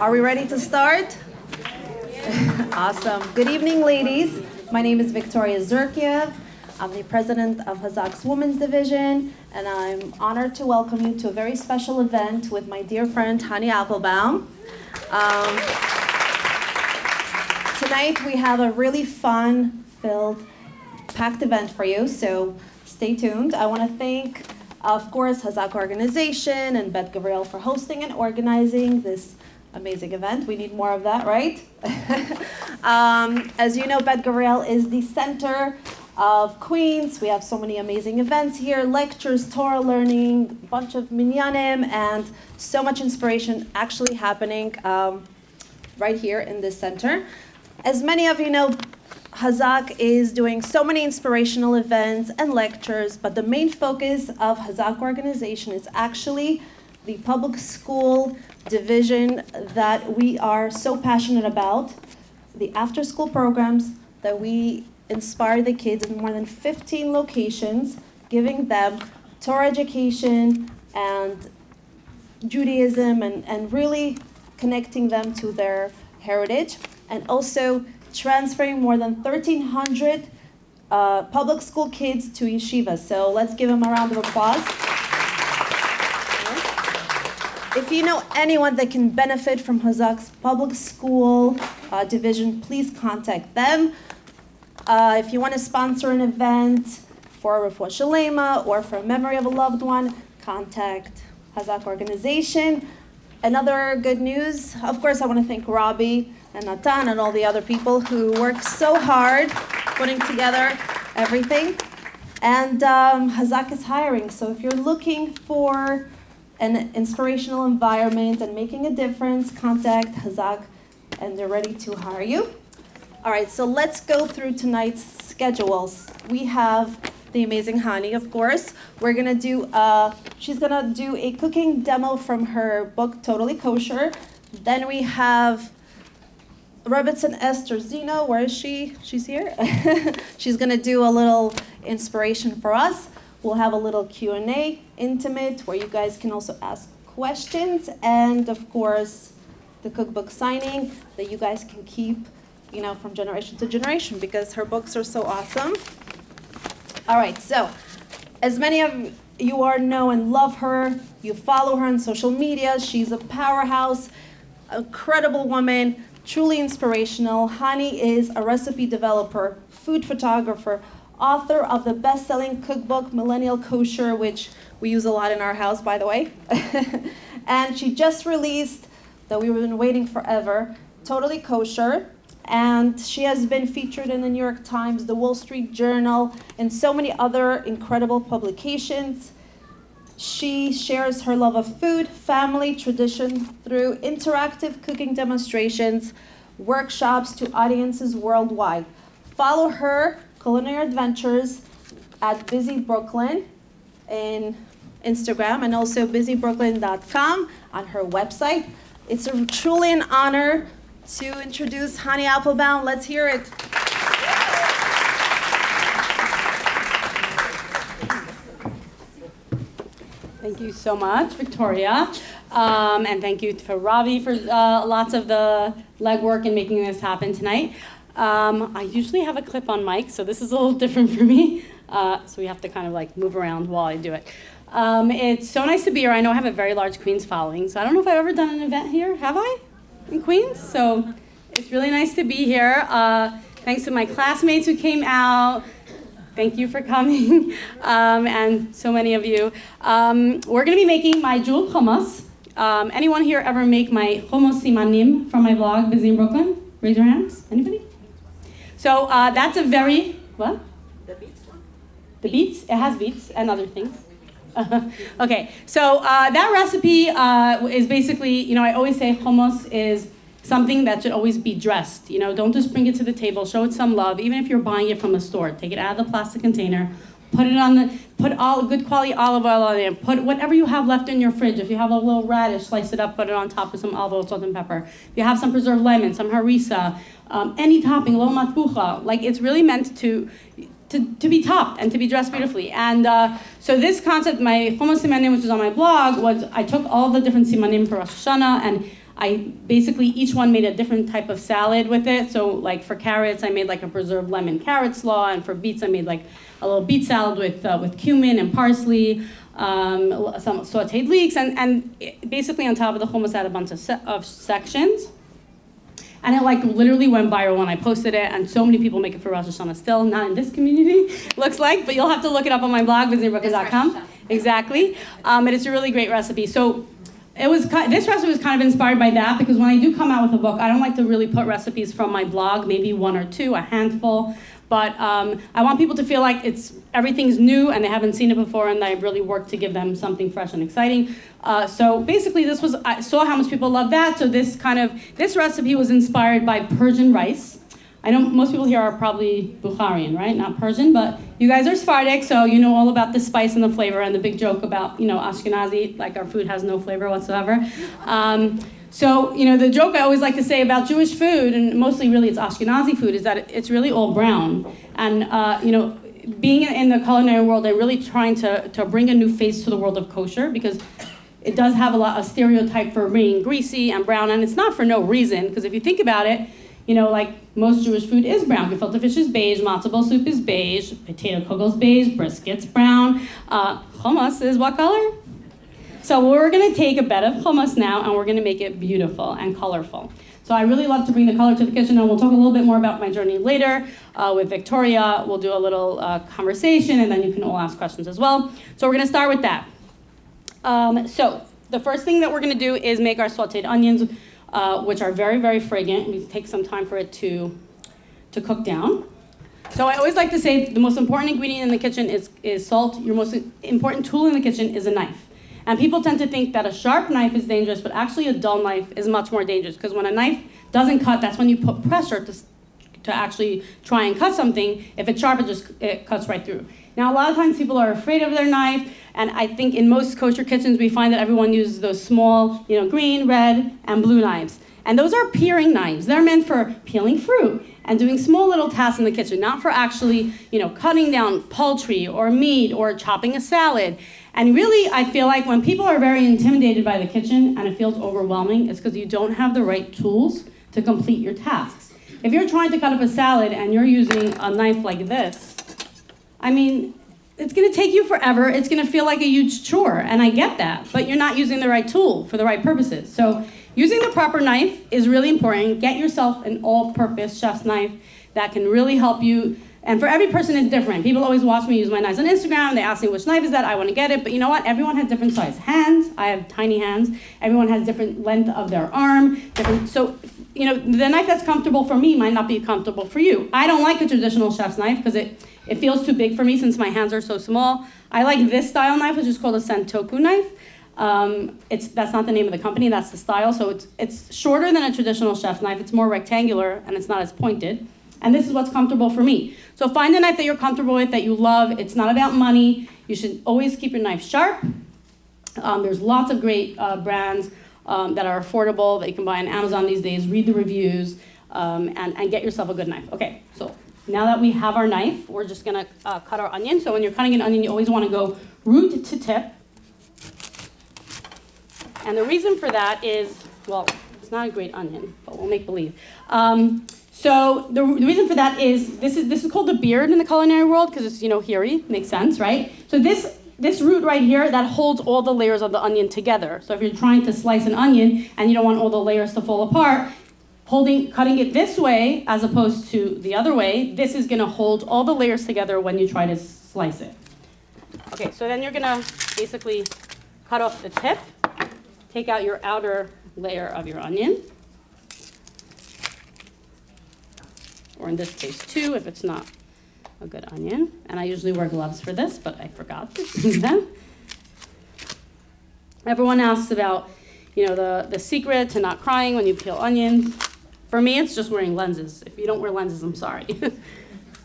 Are we ready to start? Awesome. Good evening, ladies. My name is Victoria Zurkiev. I'm the president of Chazaq's Women's Division, and I'm honored to welcome you to a very special event with my dear friend Chanie Apfelbaum. Tonight we have a really fun-filled, packed event for you, so stay tuned. I want to thank, of course, Chazaq Organization and Bet Gabriel for hosting and organizing this amazing event. We need more of that, right? As you know, Bet Gabriel is the center of Queens. We have so many amazing events here, lectures, Torah learning, a bunch of minyanim, and so much inspiration actually happening right here in this center. As many of you know, Chazaq is doing so many inspirational events and lectures, but the main focus of Chazaq organization is actually the public school division that we are so passionate about, the after-school programs that we inspire the kids in more than 15 locations, giving them Torah education and Judaism and really connecting them to their heritage, and also transferring more than 1,300 public school kids to yeshiva. So let's give them a round of applause. If you know anyone that can benefit from Chazaq's public school division, please contact them. If you want to sponsor an event for a refuah shalema or for a memory of a loved one, contact Chazaq organization. Another good news, of course, I want to thank Robbie and Natan and all the other people who work so hard putting together everything. And Chazaq is hiring, so if you're looking for an inspirational environment and making a difference, contact Chazaq and they're ready to hire you. All right, so let's go through tonight's schedules. We have the amazing Chanie, of course. We're gonna do, she's gonna do a cooking demo from her book, Totally Kosher. Then we have Rebbetzin Esther Zino. Where is she? She's here. She's gonna do a little inspiration for us. We'll have a little Q&A, intimate, where you guys can also ask questions. And of course, the cookbook signing that you guys can keep, you know, from generation to generation because her books are so awesome. All right, so as many of you know and love her, you follow her on social media. She's a powerhouse, incredible woman, truly inspirational. Chanie is a recipe developer, food photographer, author of the best-selling cookbook, Millennial Kosher, which we use a lot in our house, by the way. And she just released, that we've been waiting forever, Totally Kosher. And she has been featured in the New York Times, the Wall Street Journal, and so many other incredible publications. She shares her love of food, family, tradition through interactive cooking demonstrations, workshops to audiences worldwide. Follow her culinary adventures at Busy Brooklyn in Instagram and also busybrooklyn.com on her website. It's truly an honor to introduce Chanie Apfelbaum. Let's hear it. Thank you so much, Victoria. And thank you for Robbie for lots of the legwork in making this happen tonight. I usually have a clip on mic, so this is a little different for me. So we have to kind of like move around while I do it. It's so nice to be here. I know I have a very large Queens following, so I don't know if I've ever done an event here. Have I? In Queens? So it's really nice to be here. Thanks to my classmates who came out. Thank you for coming, and so many of you. We're going to be making my jewel hummus. Anyone here ever make my hummus simanim from my blog, Busy in Brooklyn? Raise your hands. Anybody? So that's a very, what? The beets one? The beets? It has beets and other things. Okay, so that recipe is basically, you know, I always say hummus is something that should always be dressed. You know, don't just bring it to the table, show it some love, even if you're buying it from a store. Take it out of the plastic container, put all good quality olive oil on it, put whatever you have left in your fridge. If you have a little radish, slice it up, put it on top with some olive oil, salt, and pepper. If you have some preserved lemon, some harissa, any topping, a little matbucha, like it's really meant to be topped and to be dressed beautifully. And so this concept, my hummus simanim, which is on my blog, was I took all the different simanim for Rosh Hashanah, and Each one made a different type of salad with it. So like for carrots, I made like a preserved lemon carrot slaw, and for beets, I made like a little beet salad with cumin and parsley, some sauteed leeks, and basically on top of the hummus I had a bunch of sections. And it like literally went viral when I posted it, and so many people make it for Rosh Hashanah still, not in this community, looks like, but you'll have to look it up on my blog, visitnebrooklyn.com. Exactly. And it's a really great recipe. So this recipe was kind of inspired by that, because when I do come out with a book, I don't like to really put recipes from my blog, maybe one or two, a handful, but I want people to feel like everything's new and they haven't seen it before, and I really worked to give them something fresh and exciting. So basically I saw how much people love that, so this recipe was inspired by Persian rice. I know most people here are probably Bukharian, right? Not Persian, but you guys are Sephardic, so you know all about the spice and the flavor, and the big joke about, Ashkenazi, like our food has no flavor whatsoever. So, the joke I always like to say about Jewish food, and mostly really it's Ashkenazi food, is that it's really all brown. And, being in the culinary world, I'm really trying to bring a new face to the world of kosher, because it does have a stereotype for being greasy and brown, and it's not for no reason, because if you think about it, like most Jewish food is brown. Gefilte fish is beige, matzo ball soup is beige, potato kogel's beige, brisket's brown. Hummus is what color? So we're gonna take a bed of hummus now, and we're gonna make it beautiful and colorful. So I really love to bring the color to the kitchen, and we'll talk a little bit more about my journey later with Victoria. We'll do a little conversation, and then you can all ask questions as well. So we're gonna start with that. So the first thing that we're gonna do is make our sauteed onions, which are very, very fragrant. We take some time for it to cook down. So I always like to say the most important ingredient in the kitchen is salt. Your most important tool in the kitchen is a knife. And people tend to think that a sharp knife is dangerous, but actually a dull knife is much more dangerous, because when a knife doesn't cut, that's when you put pressure to actually try and cut something. If it's sharp, it cuts right through. Now, a lot of times people are afraid of their knife, and I think in most kosher kitchens we find that everyone uses those small, green, red, and blue knives. And those are peeling knives. They're meant for peeling fruit and doing small little tasks in the kitchen, not for actually, cutting down poultry or meat or chopping a salad. And really, I feel like when people are very intimidated by the kitchen and it feels overwhelming, it's because you don't have the right tools to complete your tasks. If you're trying to cut up a salad and you're using a knife like this, it's gonna take you forever. It's gonna feel like a huge chore, and I get that, but you're not using the right tool for the right purposes. So using the proper knife is really important. Get yourself an all-purpose chef's knife that can really help you. And for every person, it's different. People always watch me use my knives on Instagram. They ask me which knife is that. I want to get it. But you know what? Everyone has different size hands. I have tiny hands. Everyone has different length of their arm. So, the knife that's comfortable for me might not be comfortable for you. I don't like a traditional chef's knife because it feels too big for me since my hands are so small. I like this style knife, which is called a Sentoku knife. That's not the name of the company. That's the style. So it's shorter than a traditional chef's knife. It's more rectangular, and it's not as pointed. And this is what's comfortable for me. So find a knife that you're comfortable with, that you love. It's not about money. You should always keep your knife sharp. There's lots of great brands that are affordable that you can buy on Amazon these days. Read the reviews and get yourself a good knife. Okay, so now that we have our knife, we're just gonna cut our onion. So when you're cutting an onion, you always wanna go root to tip. And the reason for that is, well, it's not a great onion, but we'll make believe. So the reason for that is this is called the beard in the culinary world, because it's hairy, makes sense, right? So this root right here, that holds all the layers of the onion together. So if you're trying to slice an onion and you don't want all the layers to fall apart, cutting it this way as opposed to the other way, this is gonna hold all the layers together when you try to slice it. Okay, so then you're gonna basically cut off the tip, take out your outer layer of your onion. Or in this case, 2, if it's not a good onion. And I usually wear gloves for this, but I forgot to do them. Everyone asks about, the secret to not crying when you peel onions. For me, it's just wearing lenses. If you don't wear lenses, I'm sorry.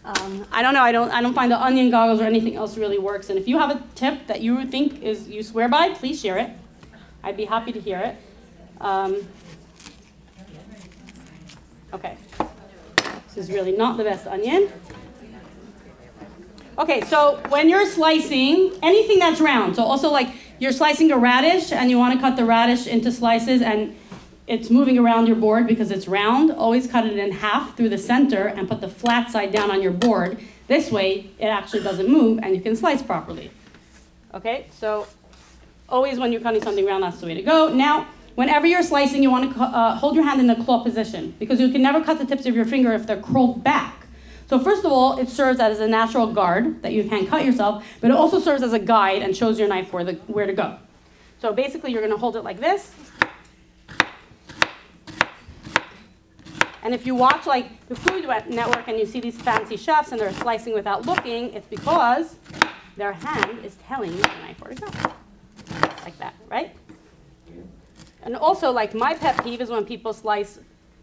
I don't know. I don't find the onion goggles or anything else really works. And if you have a tip that you think you swear by, please share it. I'd be happy to hear it. Okay. This is really not the best onion. Okay, so when you're slicing anything that's round, so also like you're slicing a radish and you want to cut the radish into slices, and it's moving around your board because it's round, always cut it in half through the center and put the flat side down on your board. This way, it actually doesn't move and you can slice properly. Okay, so always when you're cutting something round, that's the way to go. Now, whenever you're slicing, you want to hold your hand in the claw position because you can never cut the tips of your finger if they're curled back. So first of all, it serves as a natural guard that you can't cut yourself, but it also serves as a guide and shows your knife where to go. So basically, you're going to hold it like this. And if you watch like the Food Network and you see these fancy chefs and they're slicing without looking, it's because their hand is telling the knife where to go. Like that, right? And also, like, my pet peeve is when people slice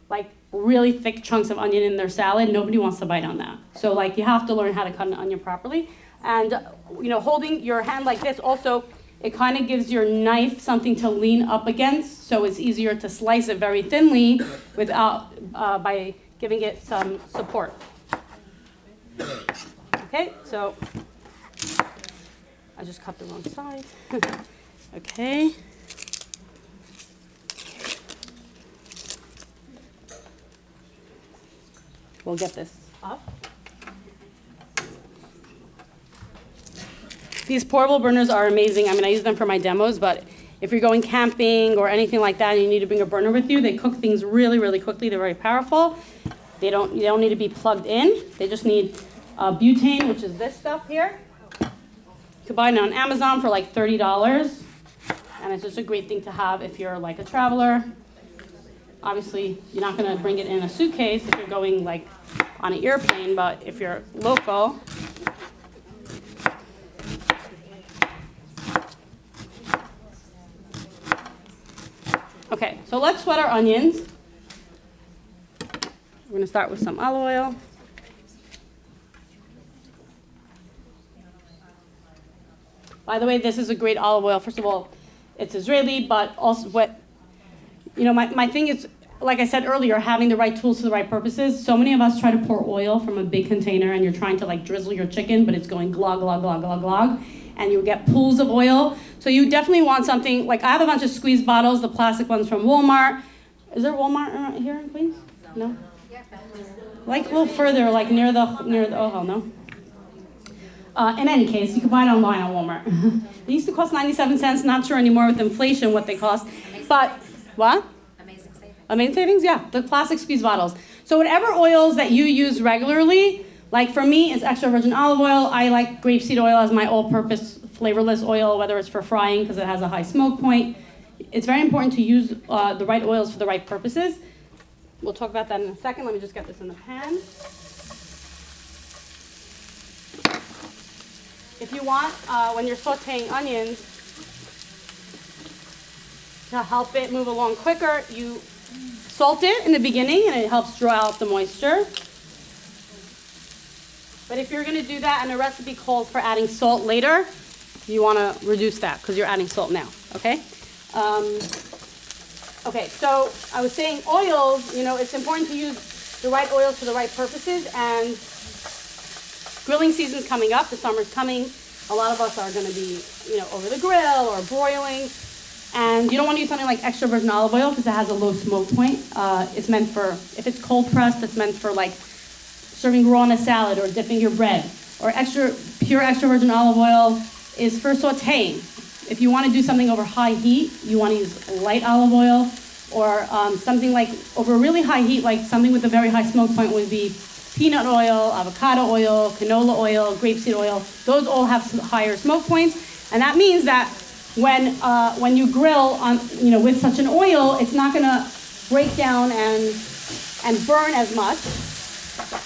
like really thick chunks of onion in their salad. Nobody wants to bite on that. So like, you have to learn how to cut an onion properly. And holding your hand like this also, it kind of gives your knife something to lean up against, so it's easier to slice it very thinly without by giving it some support. Okay, so I just cut the wrong side. Okay. We'll get this up. These portable burners are amazing. I mean, I use them for my demos, but if you're going camping or anything like that and you need to bring a burner with you, they cook things really, really quickly. They're very powerful. You don't need to be plugged in. They just need butane, which is this stuff here. You can buy it on Amazon for like $30. And it's just a great thing to have if you're like a traveler. Obviously, you're not going to bring it in a suitcase if you're going like on an airplane, but if you're local, okay, so let's sweat our onions. We're going to start with some olive oil. By the way, this is a great olive oil. First of all, it's Israeli, but also my thing is, like I said earlier, having the right tools for the right purposes. So many of us try to pour oil from a big container and you're trying to like drizzle your chicken, but it's going glog, glog, glog, glog, glog, and you get pools of oil. So you definitely want something, like I have a bunch of squeeze bottles, the plastic ones from Walmart. Is there Walmart here in Queens? No? Like a little further, like near the oh hell no. In any case, you can buy it online on Walmart. They used to cost 97 cents, not sure anymore with inflation what they cost. But, what? Amazing savings, yeah, the plastic squeeze bottles. So whatever oils that you use regularly, like for me, it's extra virgin olive oil. I like grapeseed oil as my all-purpose flavorless oil, whether it's for frying because it has a high smoke point. It's very important to use the right oils for the right purposes. We'll talk about that in a second. Let me just get this in the pan. If you want, when you're sauteing onions, to help it move along quicker, you salt it in the beginning and it helps draw out the moisture. But if you're going to do that and the recipe calls for adding salt later, you want to reduce that because you're adding salt now, okay? Okay, so I was saying oils, it's important to use the right oils for the right purposes, and grilling season's coming up, the summer's coming. A lot of us are going to be, over the grill or broiling. And you don't want to use something like extra virgin olive oil because it has a low smoke point. It's meant for, if it's cold pressed, it's meant for like serving raw in a salad or dipping your bread. Or pure extra virgin olive oil is for sauteing. If you want to do something over high heat, you want to use light olive oil, or something like over really high heat, like something with a very high smoke point would be peanut oil, avocado oil, canola oil, grapeseed oil. Those all have higher smoke points. And that means that when you grill on, with such an oil, it's not going to break down and burn as much,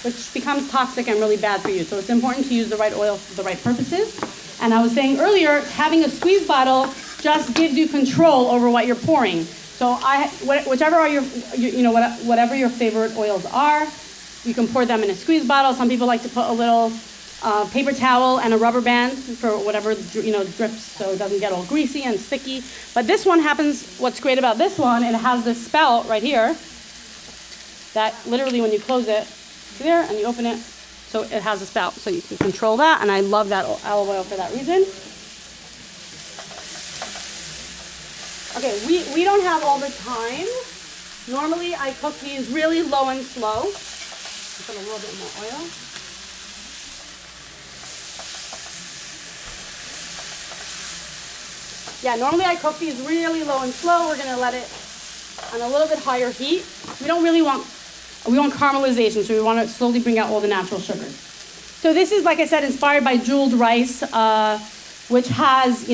which becomes toxic and really bad for you. So it's important to use the right oil for the right purposes. And I was saying earlier, having a squeeze bottle just gives you control over what you're pouring. So whatever your favorite oils are, you can pour them in a squeeze bottle. Some people like to put a little paper towel and a rubber band for whatever drips, so it doesn't get all greasy and sticky. But this one happens. What's great about this one? It has this spout right here that literally, when you close it, there and you open it, so it has a spout, so you can control that. And I love that olive oil for that reason. Okay, we don't have all the time Normally, I cook these really low and slow. Put a little bit more oil. Yeah, normally I cook these really low and slow. We're gonna let it on a little bit higher heat. We want caramelization, so we want to slowly bring out all the natural sugars. So this is, like I said, inspired by jeweled rice, which has,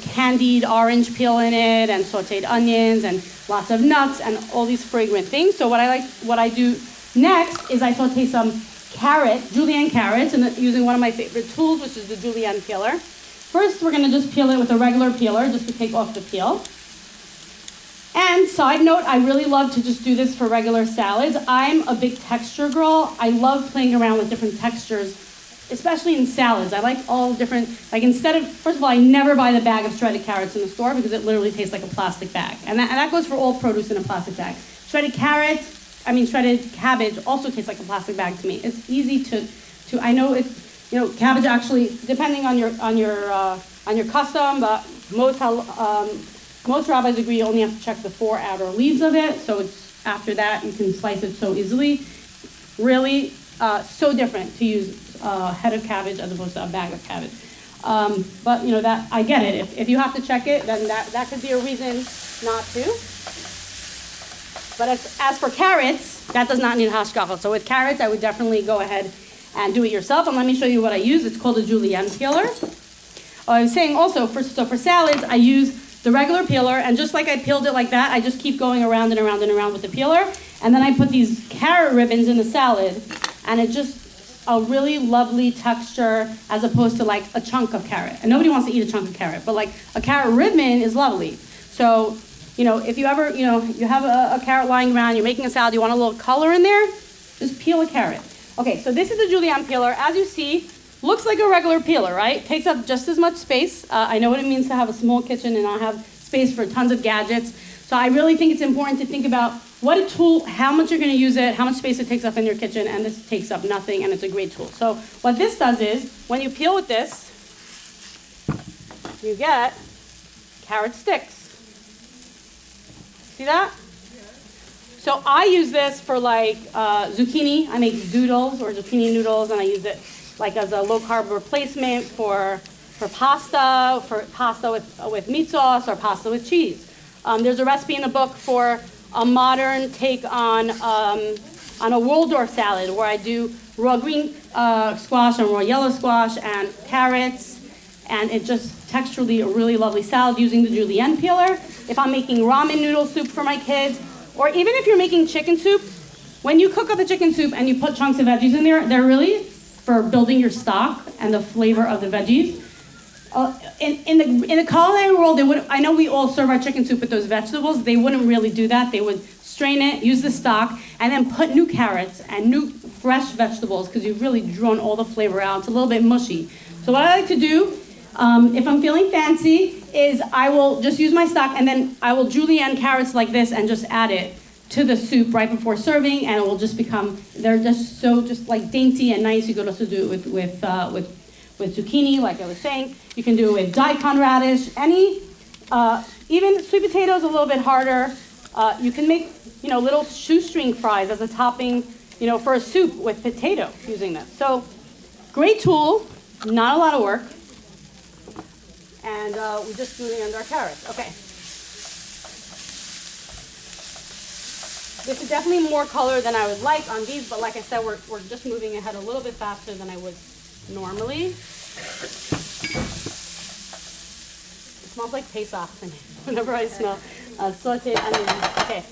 candied orange peel in it, and sautéed onions, and lots of nuts, and all these fragrant things. So what I do next is I sauté some julienne carrots, and using one of my favorite tools, which is the julienne peeler. First, we're going to just peel it with a regular peeler, just to take off the peel. And side note, I really love to just do this for regular salads. I'm a big texture girl. I love playing around with different textures, especially in salads. I like all different, first of all, I never buy the bag of shredded carrots in the store because it literally tastes like a plastic bag. And that goes for all produce in a plastic bag. Shredded cabbage also tastes like a plastic bag to me. It's easy to I know cabbage actually, depending on your custom, but most rabbis agree you only have to check the 4 outer leaves of it. So it's after that you can slice it so easily. Really, so different to use a head of cabbage as opposed to a bag of cabbage. But that I get it. If you have to check it, then that could be a reason not to. But as for carrots, that does not need hashgacha. So with carrots, I would definitely go ahead and do it yourself. And let me show you what I use. It's called a julienne peeler. I was saying also, for salads, I use the regular peeler, and just like I peeled it like that, I just keep going around and around and around with the peeler. And then I put these carrot ribbons in the salad, and it just a really lovely texture as opposed to like a chunk of carrot. And nobody wants to eat a chunk of carrot, but like a carrot ribbon is lovely. So, if you ever, you have a carrot lying around, you're making a salad, you want a little color in there, just peel a carrot. Okay, so this is a julienne peeler. As you see, looks like a regular peeler, right? Takes up just as much space. I know what it means to have a small kitchen and not have space for tons of gadgets. So I really think it's important to think about what a tool, how much you're going to use it, how much space it takes up in your kitchen, and this takes up nothing, and it's a great tool. So what this does is, when you peel with this, you get carrot sticks. See that? So I use this for zucchini. I make zoodles or zucchini noodles, and I use it as a low-carb replacement for pasta with meat sauce or pasta with cheese. There's a recipe in the book for a modern take on a Waldorf salad where I do raw green squash and raw yellow squash and carrots, and it's just texturally a really lovely salad using the julienne peeler. If I'm making ramen noodle soup for my kids, or even if you're making chicken soup, when you cook up the chicken soup and you put chunks of veggies in there, they're really for building your stock and the flavor of the veggies. In the culinary world, I know we all serve our chicken soup with those vegetables. They wouldn't really do that. They would strain it, use the stock, and then put new carrots and new fresh vegetables because you've really drawn all the flavor out. It's a little bit mushy. So what I like to do, if I'm feeling fancy, is I will just use my stock and then I will julienne carrots like this and just add it to the soup right before serving, and it will just become, they're just so like dainty and nice. You could also do it with zucchini, like I was saying. You can do it with daikon radish, even sweet potatoes a little bit harder. You can make, little shoestring fries as a topping, for a soup with potato using this. So great tool, not a lot of work. And we're just moving under our carrots. Okay. This is definitely more color than I would like on these, but like I said, we're just moving ahead a little bit faster than I would normally. It smells like Pesach whenever I smell sauteed onions. Okay.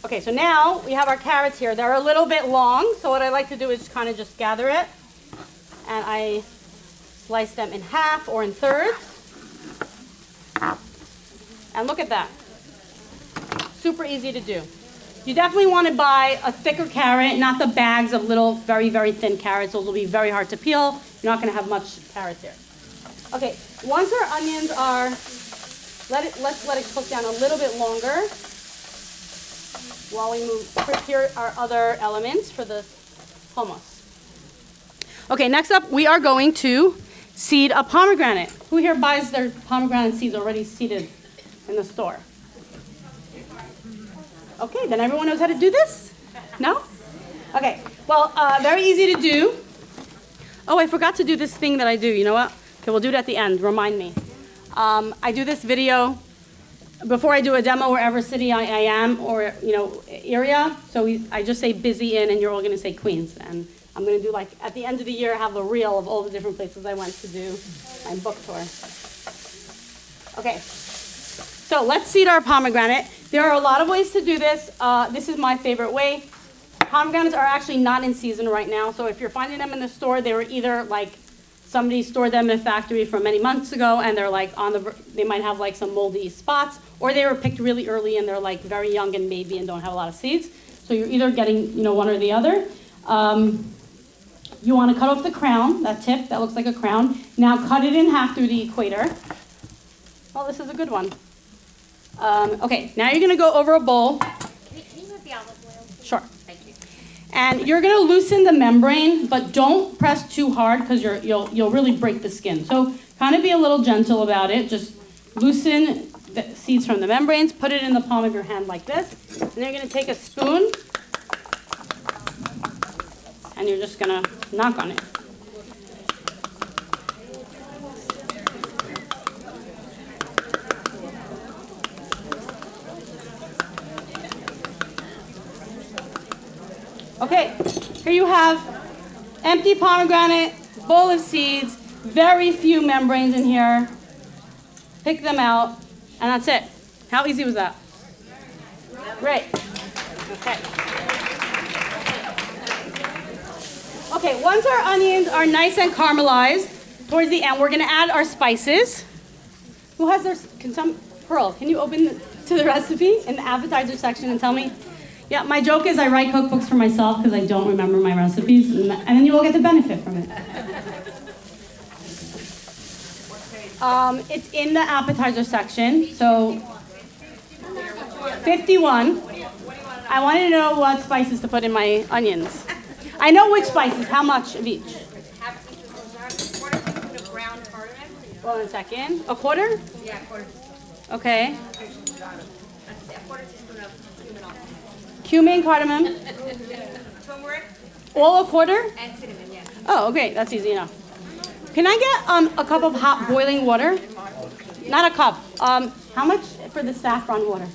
Okay, so now we have our carrots here. They're a little bit long, so what I like to do is kind of just gather it, and I slice them in half or in thirds. And look at that. Super easy to do. You definitely want to buy a thicker carrot, not the bags of little, very, very thin carrots. Those will be very hard to peel. You're not going to have much carrots here. Okay, once our onions are, let's let it cook down a little bit longer while we prepare our other elements for the hummus. Okay, next up, we are going to seed a pomegranate. Who here buys their pomegranate seeds already seeded? in the store. Okay, then everyone knows how to do this? No? Okay, well, very easy to do. Oh, I forgot to do this thing that I do. You know what? Okay, we'll do it at the end. Remind me. I do this video before I do a demo wherever city I am or, area. So I just say busy in and you're all going to say Queens. And I'm going to do at the end of the year, have a reel of all the different places I went to do my book tour. Okay, so let's seed our pomegranate. There are a lot of ways to do this. This is my favorite way. Pomegranates are actually not in season right now. So if you're finding them in the store, they were either somebody stored them in a factory from many months ago and they're they might have some moldy spots, or they were picked really early and they're very young and baby and don't have a lot of seeds. So you're either getting one or the other. You want to cut off the crown, that tip that looks like a crown. Now cut it in half through the equator. Oh, this is a good one. Okay, now you're going to go over a bowl. Can you move the olive oil? Sure. Thank you. And you're going to loosen the membrane, but don't press too hard because you'll really break the skin. So kind of be a little gentle about it. Just loosen the seeds from the membranes, put it in the palm of your hand like this, and then you're going to take a spoon, and you're just going to knock on it. Okay, here you have empty pomegranate, bowl of seeds, very few membranes in here. Pick them out, and that's it. How easy was that? Great. Okay. Okay, once our onions are nice and caramelized, towards the end, we're going to add our spices. Who has their, Pearl, can you open to the recipe in the appetizer section and tell me? Yeah, my joke is I write cookbooks for myself because I don't remember my recipes, and then you will get the benefit from it. It's in the appetizer section, so 51. I wanted to know what spices to put in my onions. I know which spices, how much of each? Half a quarter teaspoon of ground cardamom. Hold on a second. A quarter? Yeah, quarter. Okay. A quarter teaspoon of cumin also. Cumin, cardamom. Turmeric All a quarter? and cinnamon, yeah. Oh, okay, that's easy enough. Can I get a cup of hot boiling water? Not a cup. How much for the saffron water?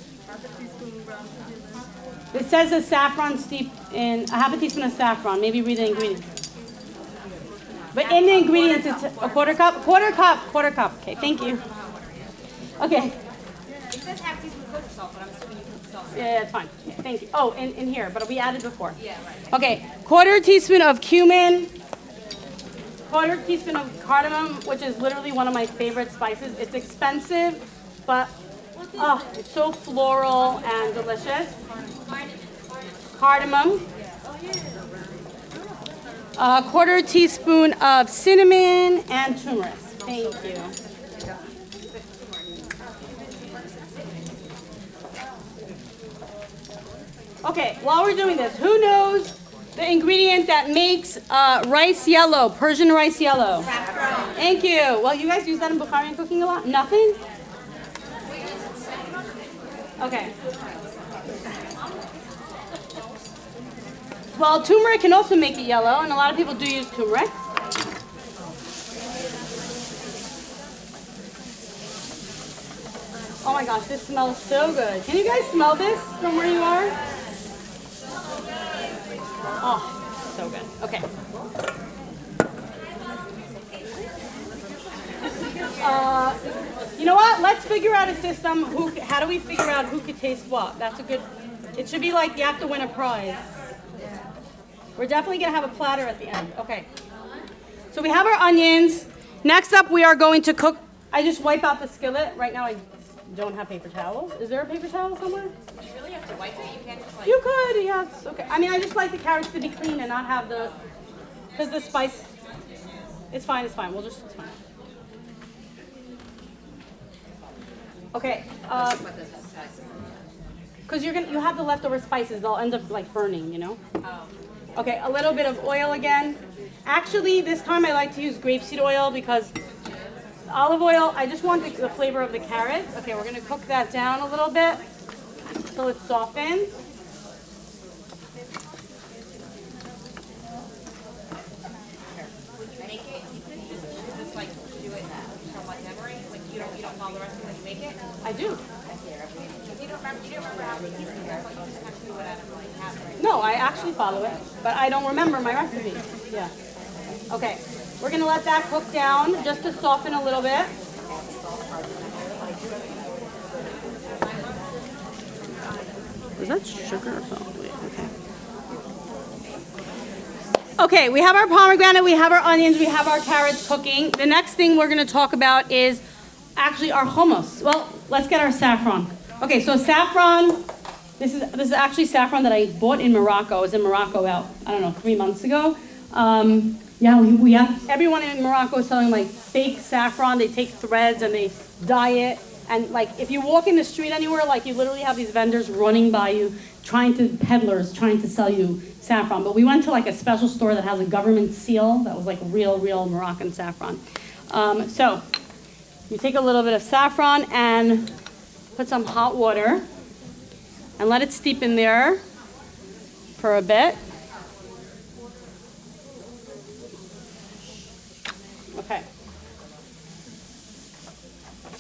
It says a saffron steeped in a half a teaspoon of saffron. Maybe read the ingredients. But in the ingredients, it's a quarter cup. Quarter cup. Okay, thank you. Okay. It says half teaspoon of kosher salt, but I'm assuming you put salt. Yeah, it's fine. Yeah, thank you. Oh, in here, but we added before. Yeah, right. Okay, quarter teaspoon of cumin. Quarter teaspoon of cardamom, which is literally one of my favorite spices. It's expensive, but it's so floral and delicious. Cardamom. A quarter teaspoon of cinnamon and turmeric. Thank you. Okay, while we're doing this, who knows the ingredient that makes rice yellow, Persian rice yellow? Saffron. Thank you. Well, you guys use that in Bukharian cooking a lot? Nothing? Okay. Well, turmeric can also make it yellow, and a lot of people do use turmeric. Oh my gosh, this smells so good. Can you guys smell this from where you are? Oh, so good. Okay. You know what? Let's figure out a system. How do we figure out who could taste what? That's a good. It should be like you have to win a prize. We're definitely gonna have a platter at the end. Okay. So we have our onions. Next up, we are going to cook. I just wipe out the skillet. Right now, I don't have paper towels. Is there a paper towel somewhere? You really have to wipe it. You can't just like. You could, yeah, it's okay. I mean, I just like the carrots to be clean and not have because the spice. It's fine. It's fine. It's fine. Okay. Because you have the leftover spices, they'll end up like burning, you know. Okay, a little bit of oil again. Actually, this time I like to use grapeseed oil because olive oil, I just want the flavor of the carrots. Okay, we're going to cook that down a little bit until it softens. Make it, you just like do it from like memory, like you don't follow the recipe when you make it. I do. If you don't remember how to eat it, but you just have to do it out of like habit. No, I actually follow it, but I don't remember my recipe. Yeah. Okay, we're gonna let that cook down just to soften a little bit. Is that sugar or something? Wait, okay. Okay, we have our pomegranate, we have our onions, we have our carrots cooking. The next thing we're gonna talk about is actually our hummus. Well, let's get our saffron. Okay, so saffron, this is actually saffron that I bought in Morocco. I was in Morocco about, 3 months ago. Yeah, we have, everyone in Morocco is selling like fake saffron. They take threads and they dye it. And like, if you walk in the street anywhere, like you literally have these vendors running by you, peddlers trying to sell you saffron. But we went to like a special store that has a government seal that was like real Moroccan saffron. So you take a little bit of saffron and put some hot water and let it steep in there for a bit. Okay.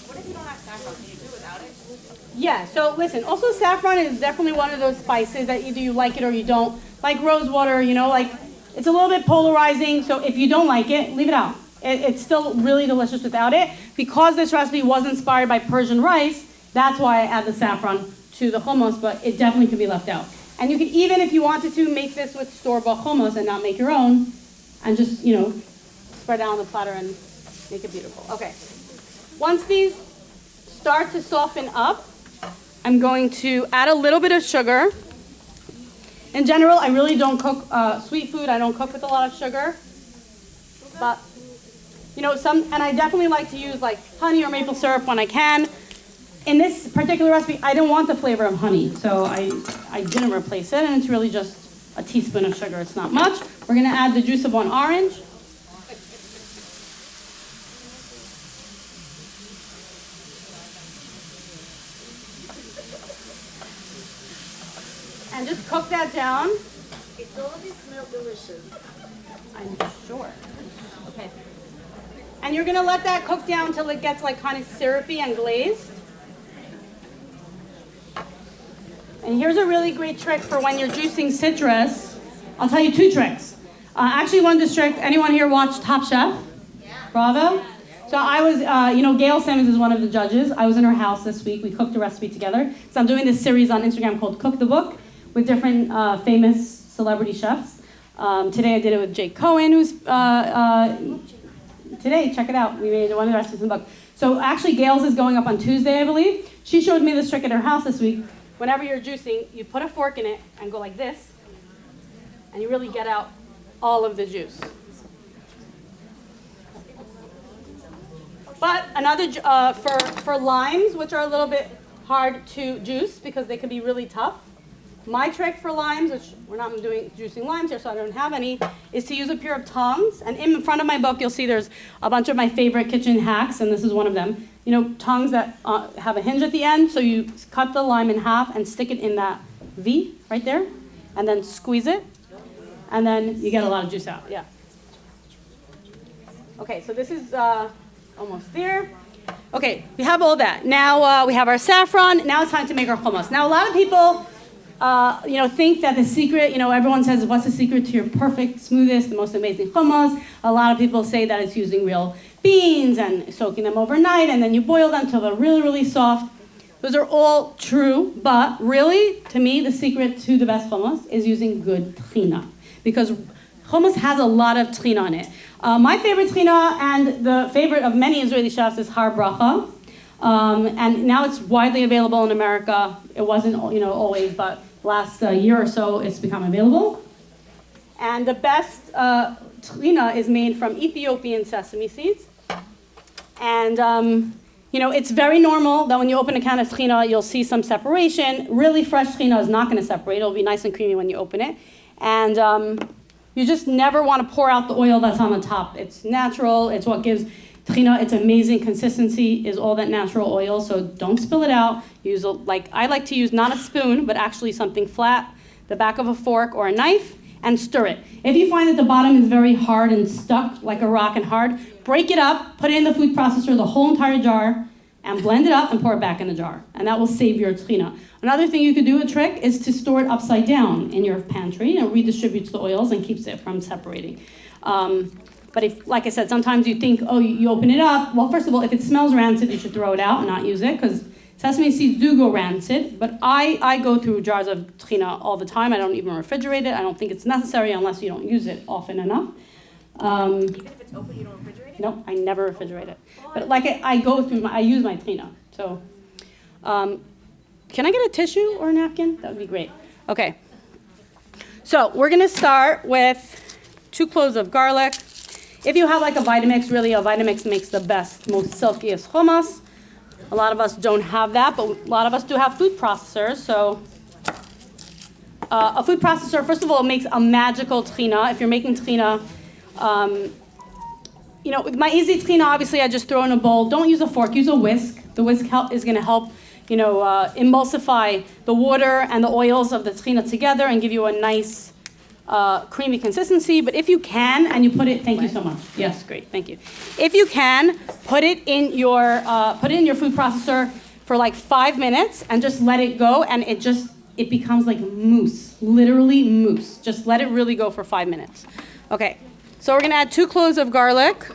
What if you don't have saffron? Can you do without it? Yeah, so listen, also saffron is definitely one of those spices that either you like it or you don't. Like rose water, like it's a little bit polarizing, so if you don't like it, leave it out. It's still really delicious without it. Because this recipe was inspired by Persian rice, that's why I add the saffron to the hummus, but it definitely can be left out. And you can even, if you wanted to, make this with store-bought hummus and not make your own, and just, spread it out on the platter and make it beautiful. Okay. Once these start to soften up, I'm going to add a little bit of sugar. In general, I really don't cook sweet food. I don't cook with a lot of sugar. But, and I definitely like to use like honey or maple syrup when I can. In this particular recipe, I didn't want the flavor of honey, so I didn't replace it, and it's really just a teaspoon of sugar. It's not much. We're going to add the juice of one orange. And just cook that down. It's already smell delicious. I'm sure. Okay. And you're gonna let that cook down till it gets like kind of syrupy and glazed. And here's a really great trick for when you're juicing citrus. I'll tell you 2 tricks. Actually, one of this trick, anyone here watch Top Chef? Yeah. Bravo? So I was, Gail Simmons is one of the judges. I was in her house this week. We cooked a recipe together. So I'm doing this series on Instagram called Cook the Book with different famous celebrity chefs. Today I did it with Jake Cohen, who's, today, check it out. We made one of the recipes in the book. So actually Gail's is going up on Tuesday, I believe. She showed me this trick at her house this week. Whenever you're juicing, you put a fork in it and go like this, and you really get out all of the juice. But another, for limes, which are a little bit hard to juice because they can be really tough, my trick for limes, which we're not doing juicing limes here, so I don't have any, is to use a pair of tongs. And in front of my book, you'll see there's a bunch of my favorite kitchen hacks, and this is one of them. Tongs that have a hinge at the end, so you cut the lime in half and stick it in that V right there, and then squeeze it, and then you get a lot of juice out. Yeah. Okay, so this is almost there. Okay, we have all that. Now we have our saffron. Now it's time to make our hummus. Now a lot of people think that the secret, everyone says, what's the secret to your perfect, smoothest, the most amazing hummus? A lot of people say that it's using real beans and soaking them overnight, and then you boil them till they're really, really soft. Those are all true, but really, to me, the secret to the best hummus is using good tahina, because hummus has a lot of tahina in it. My favorite tahina, and the favorite of many Israeli chefs, is har bracha. And now it's widely available in America. It wasn't, always, but last year or so it's become available. And the best tahina is made from Ethiopian sesame seeds. And, it's very normal that when you open a can of tahina, you'll see some separation. Really fresh tahina is not going to separate. It'll be nice and creamy when you open it. And you just never want to pour out the oil that's on the top. It's natural. It's what gives Trina, it's amazing. Consistency is all that natural oil, so don't spill it out. I like to use not a spoon, but actually something flat, the back of a fork or a knife, and stir it. If you find that the bottom is very hard and stuck, like a rock and hard, break it up, put it in the food processor, the whole entire jar, and blend it up and pour it back in the jar. And that will save your trina. Another thing you could do, a trick, is to store it upside down in your pantry, and it redistributes the oils and keeps it from separating. But if, like I said, sometimes you think, oh, you open it up. Well, first of all, if it smells rancid, you should throw it out and not use it, because sesame seeds do go rancid. But I go through jars of trina all the time. I don't even refrigerate it. I don't think it's necessary unless you don't use it often enough. Even if it's open, you don't refrigerate it? No, I never refrigerate it. But like I use my trina. So, can I get a tissue or a napkin? That would be great. Okay. So we're gonna start with 2 cloves of garlic. If you have like a Vitamix, really a Vitamix makes the best, most silkiest hummus. A lot of us don't have that, but a lot of us do have food processors. So a food processor, first of all, makes a magical trina. If you're making trina, my easy trina, obviously I just throw in a bowl. Don't use a fork, use a whisk. The whisk is gonna help, emulsify the water and the oils of the trina together and give you a nice creamy consistency. But if you can, and you put it, thank you so much. Yes, great, thank you. If you can, put it in your food processor for like 5 minutes and just let it go, and it becomes like mousse, literally mousse. Just let it really go for 5 minutes. Okay, so we're gonna add 2 cloves of garlic.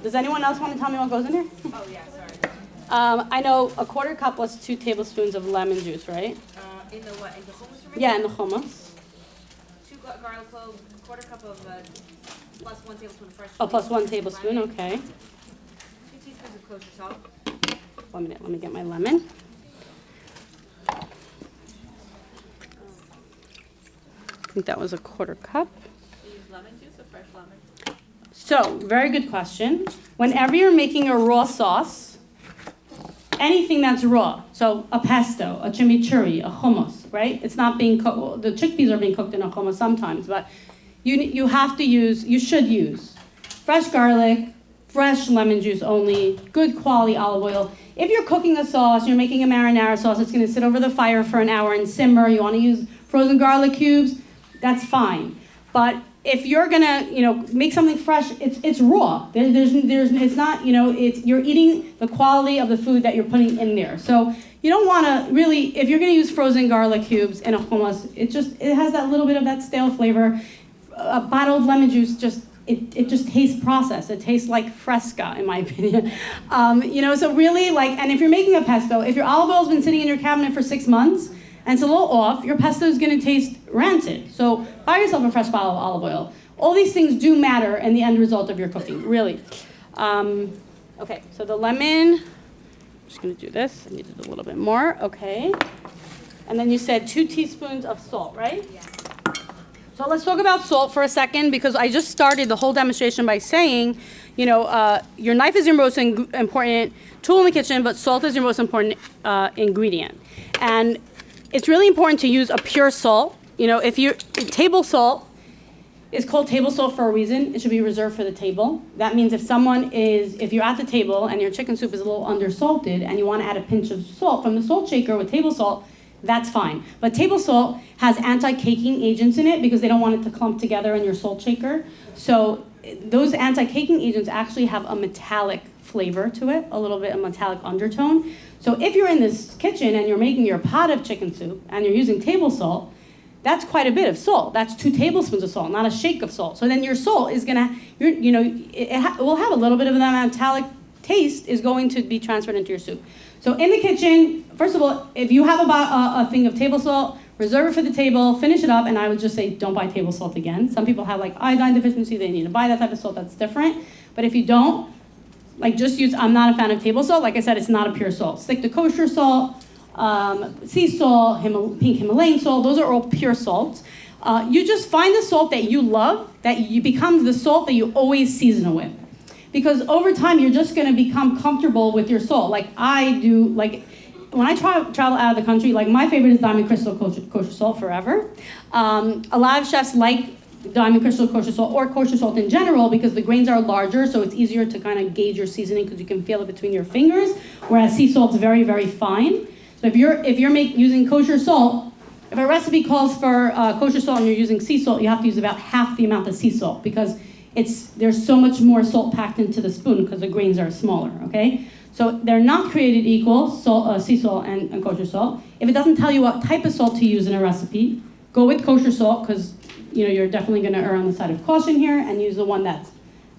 Does anyone else want to tell me what goes in here? Oh, yeah, sorry. I know a 1/4 cup plus 2 tablespoons of lemon juice, right? In the what? In the hummus you're making? Yeah, in the hummus. 2 garlic cloves, 1/4 cup of plus 1 tablespoon of fresh. Oh, plus 1 lemon, tablespoon, okay. 2 teaspoons of kosher salt. 1 minute, let me get my lemon. I think that was a 1/4 cup. Do you use lemon juice or fresh lemon? So, very good question. Whenever you're making a raw sauce, anything that's raw, so a pesto, a chimichurri, a hummus, right? It's not being cooked, well, the chickpeas are being cooked in a hummus sometimes, but you should use fresh garlic, fresh lemon juice only, good quality olive oil. If you're cooking a sauce, you're making a marinara sauce, it's gonna sit over the fire for an hour and simmer, you wanna use frozen garlic cubes, that's fine. But if you're gonna, make something fresh, it's raw. It's not, you're eating the quality of the food that you're putting in there. So you don't want to really, if you're gonna use frozen garlic cubes in a hummus, it has that little bit of that stale flavor. Bottled lemon juice it just tastes processed. It tastes like fresca, in my opinion. So really and if you're making a pesto, if your olive oil's been sitting in your cabinet for 6 months, and it's a little off, your pesto is going to taste rancid. So buy yourself a fresh bottle of olive oil. All these things do matter in the end result of your cooking, really. Okay, so the lemon, I'm just going to do this. I needed a little bit more, okay. And then you said 2 teaspoons of salt, right? Yeah. So let's talk about salt for a second, because I just started the whole demonstration by saying, your knife is your most important tool in the kitchen, but salt is your most important ingredient. And it's really important to use a pure salt. Table salt is called table salt for a reason. It should be reserved for the table. That means if you're at the table and your chicken soup is a little undersalted and you want to add a pinch of salt from the salt shaker with table salt, that's fine. But table salt has anti-caking agents in it because they don't want it to clump together in your salt shaker. So those anti-caking agents actually have a metallic flavor to it, a little bit of metallic undertone. So if you're in this kitchen and you're making your pot of chicken soup and you're using table salt, that's quite a bit of salt. That's 2 tablespoons of salt, not a shake of salt. So then your salt is gonna, it will have a little bit of that metallic taste is going to be transferred into your soup. So in the kitchen, first of all, if you have a thing of table salt, reserve it for the table, finish it up, and I would just say don't buy table salt again. Some people have iodine deficiency, they need to buy that type of salt, that's different. But if you don't, just use, I'm not a fan of table salt. Like I said, it's not a pure salt. Stick to kosher salt, sea salt, pink Himalayan salt. Those are all pure salts. You just find the salt that you love, becomes the salt that you always season it with. Because over time, you're just going to become comfortable with your salt. Like I do, when I travel out of the country, like my favorite is Diamond Crystal kosher salt forever. A lot of chefs like Diamond Crystal kosher salt or kosher salt in general because the grains are larger, so it's easier to kind of gauge your seasoning because you can feel it between your fingers. Whereas sea salt's very, very fine. So if you're using kosher salt, if a recipe calls for kosher salt and you're using sea salt, you have to use about half the amount of sea salt because there's so much more salt packed into the spoon because the grains are smaller. Okay. So they're not created equal, sea salt and kosher salt. If it doesn't tell you what type of salt to use in a recipe, go with kosher salt because you're definitely going to err on the side of caution here and use the one that's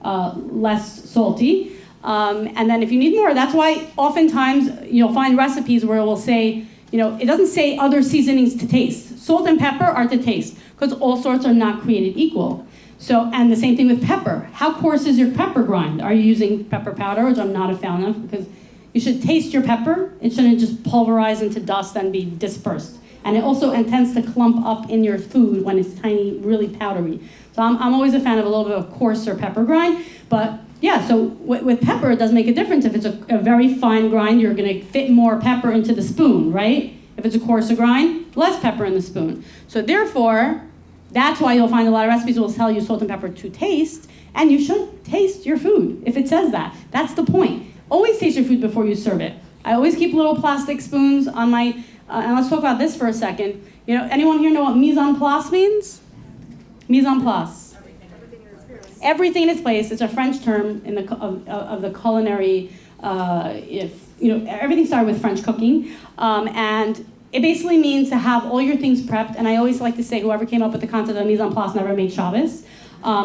less salty. And then if you need more, that's why oftentimes you'll find recipes where it will say, it doesn't say other seasonings to taste. Salt and pepper are to taste because all sorts are not created equal. So, and the same thing with pepper. How coarse is your pepper grind? Are you using pepper powder, which I'm not a fan of because you should taste your pepper. It shouldn't just pulverize into dust and be dispersed. And it also tends to clump up in your food when it's tiny, really powdery. So I'm always a fan of a little bit of coarser pepper grind. But yeah, so with pepper, it does make a difference. If it's a very fine grind, you're going to fit more pepper into the spoon, right? If it's a coarser grind, less pepper in the spoon. So therefore, that's why you'll find a lot of recipes will tell you salt and pepper to taste. And you should taste your food if it says that. That's the point. Always taste your food before you serve it. I always keep little plastic spoons on my... and let's talk about this for a second. Anyone here know what mise en place means? Mise en place. Everything in its place. It's a French term of the culinary. Everything started with French cooking, and it basically means to have all your things prepped. And I always like to say, whoever came up with the concept of mise en place never made Shabbos,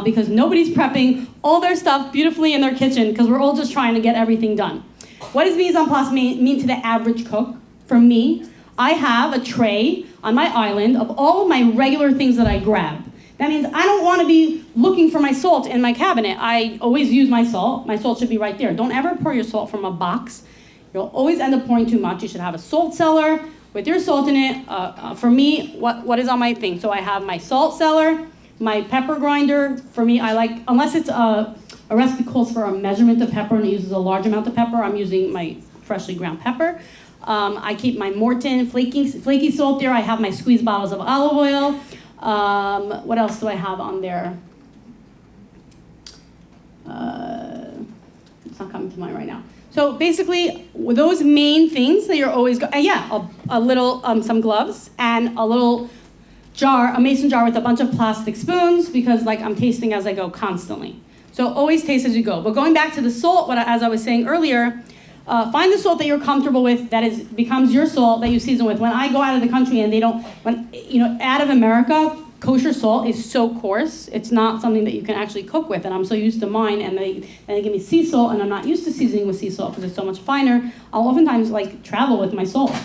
because nobody's prepping all their stuff beautifully in their kitchen because we're all just trying to get everything done. What does mise en place mean to the average cook? For me, I have a tray on my island of all of my regular things that I grab. That means I don't want to be looking for my salt in my cabinet. I always use my salt. My salt should be right there. Don't ever pour your salt from a box. You'll always end up pouring too much. You should have a salt cellar with your salt in it. For me, what is on my thing? So I have my salt cellar, my pepper grinder. For me, I like, unless it's a recipe calls for a measurement of pepper and it uses a large amount of pepper, I'm using my freshly ground pepper. I keep my Morton flaky salt there. I have my squeezed bottles of olive oil. What else do I have on there? It's not coming to mind right now. So basically, those main things that you're always a little some gloves and a little jar, a mason jar with a bunch of plastic spoons because I'm tasting as I go constantly. So always taste as you go. But going back to the salt, as I was saying earlier. Find the salt that you're comfortable with that becomes your salt that you season with. When I go out of the country and out of America, kosher salt is so coarse, it's not something that you can actually cook with. And I'm so used to mine, and they give me sea salt, and I'm not used to seasoning with sea salt because it's so much finer. I'll oftentimes travel with my salt.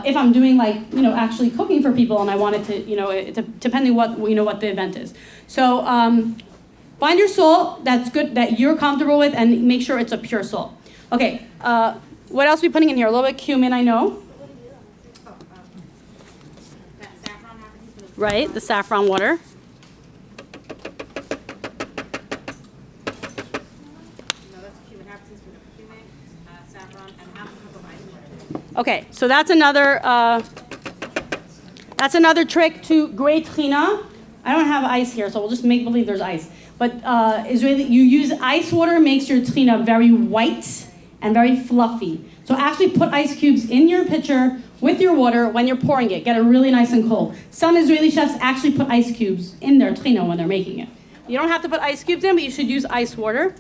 If I'm doing actually cooking for people and I wanted to, depending what the event is. So find your salt that's good, that you're comfortable with, and make sure it's a pure salt. Okay, what else are we putting in here? A little bit of cumin, I know. That saffron happens to the Right, the saffron water. that's cumin, half teaspoon of cumin, saffron, and half a cup of ice water. Okay, so that's another trick to great trina. I don't have ice here, so we'll just make believe there's ice. But Israeli, you use ice water, makes your trina very white and very fluffy. So actually put ice cubes in your pitcher with your water when you're pouring it. Get it really nice and cold. Some Israeli chefs actually put ice cubes in their trina when they're making it. You don't have to put ice cubes in, but you should use ice water.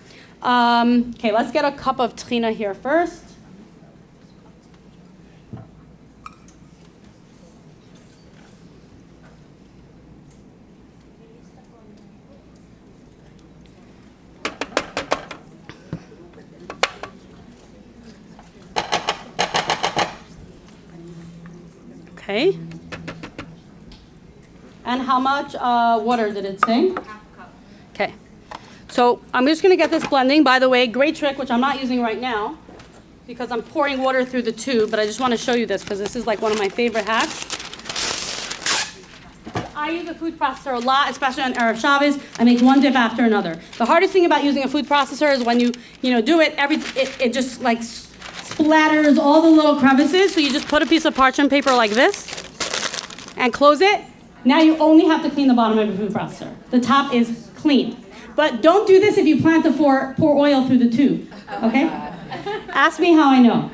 Okay, let's get a cup of trina here first. Okay. And how much water did it say? Half a cup. Okay. So I'm just going to get this blending. By the way, great trick, which I'm not using right now because I'm pouring water through the tube, but I just want to show you this because this is one of my favorite hacks. I use a food processor a lot, especially on Erev Shabbos. I make one dip after another. The hardest thing about using a food processor is when you do it, it just splatters all the little crevices. So you just put a piece of parchment paper like this and close it. Now you only have to clean the bottom of your food processor. The top is clean. But don't do this if you plan to pour oil through the tube, okay? Ask me how I know.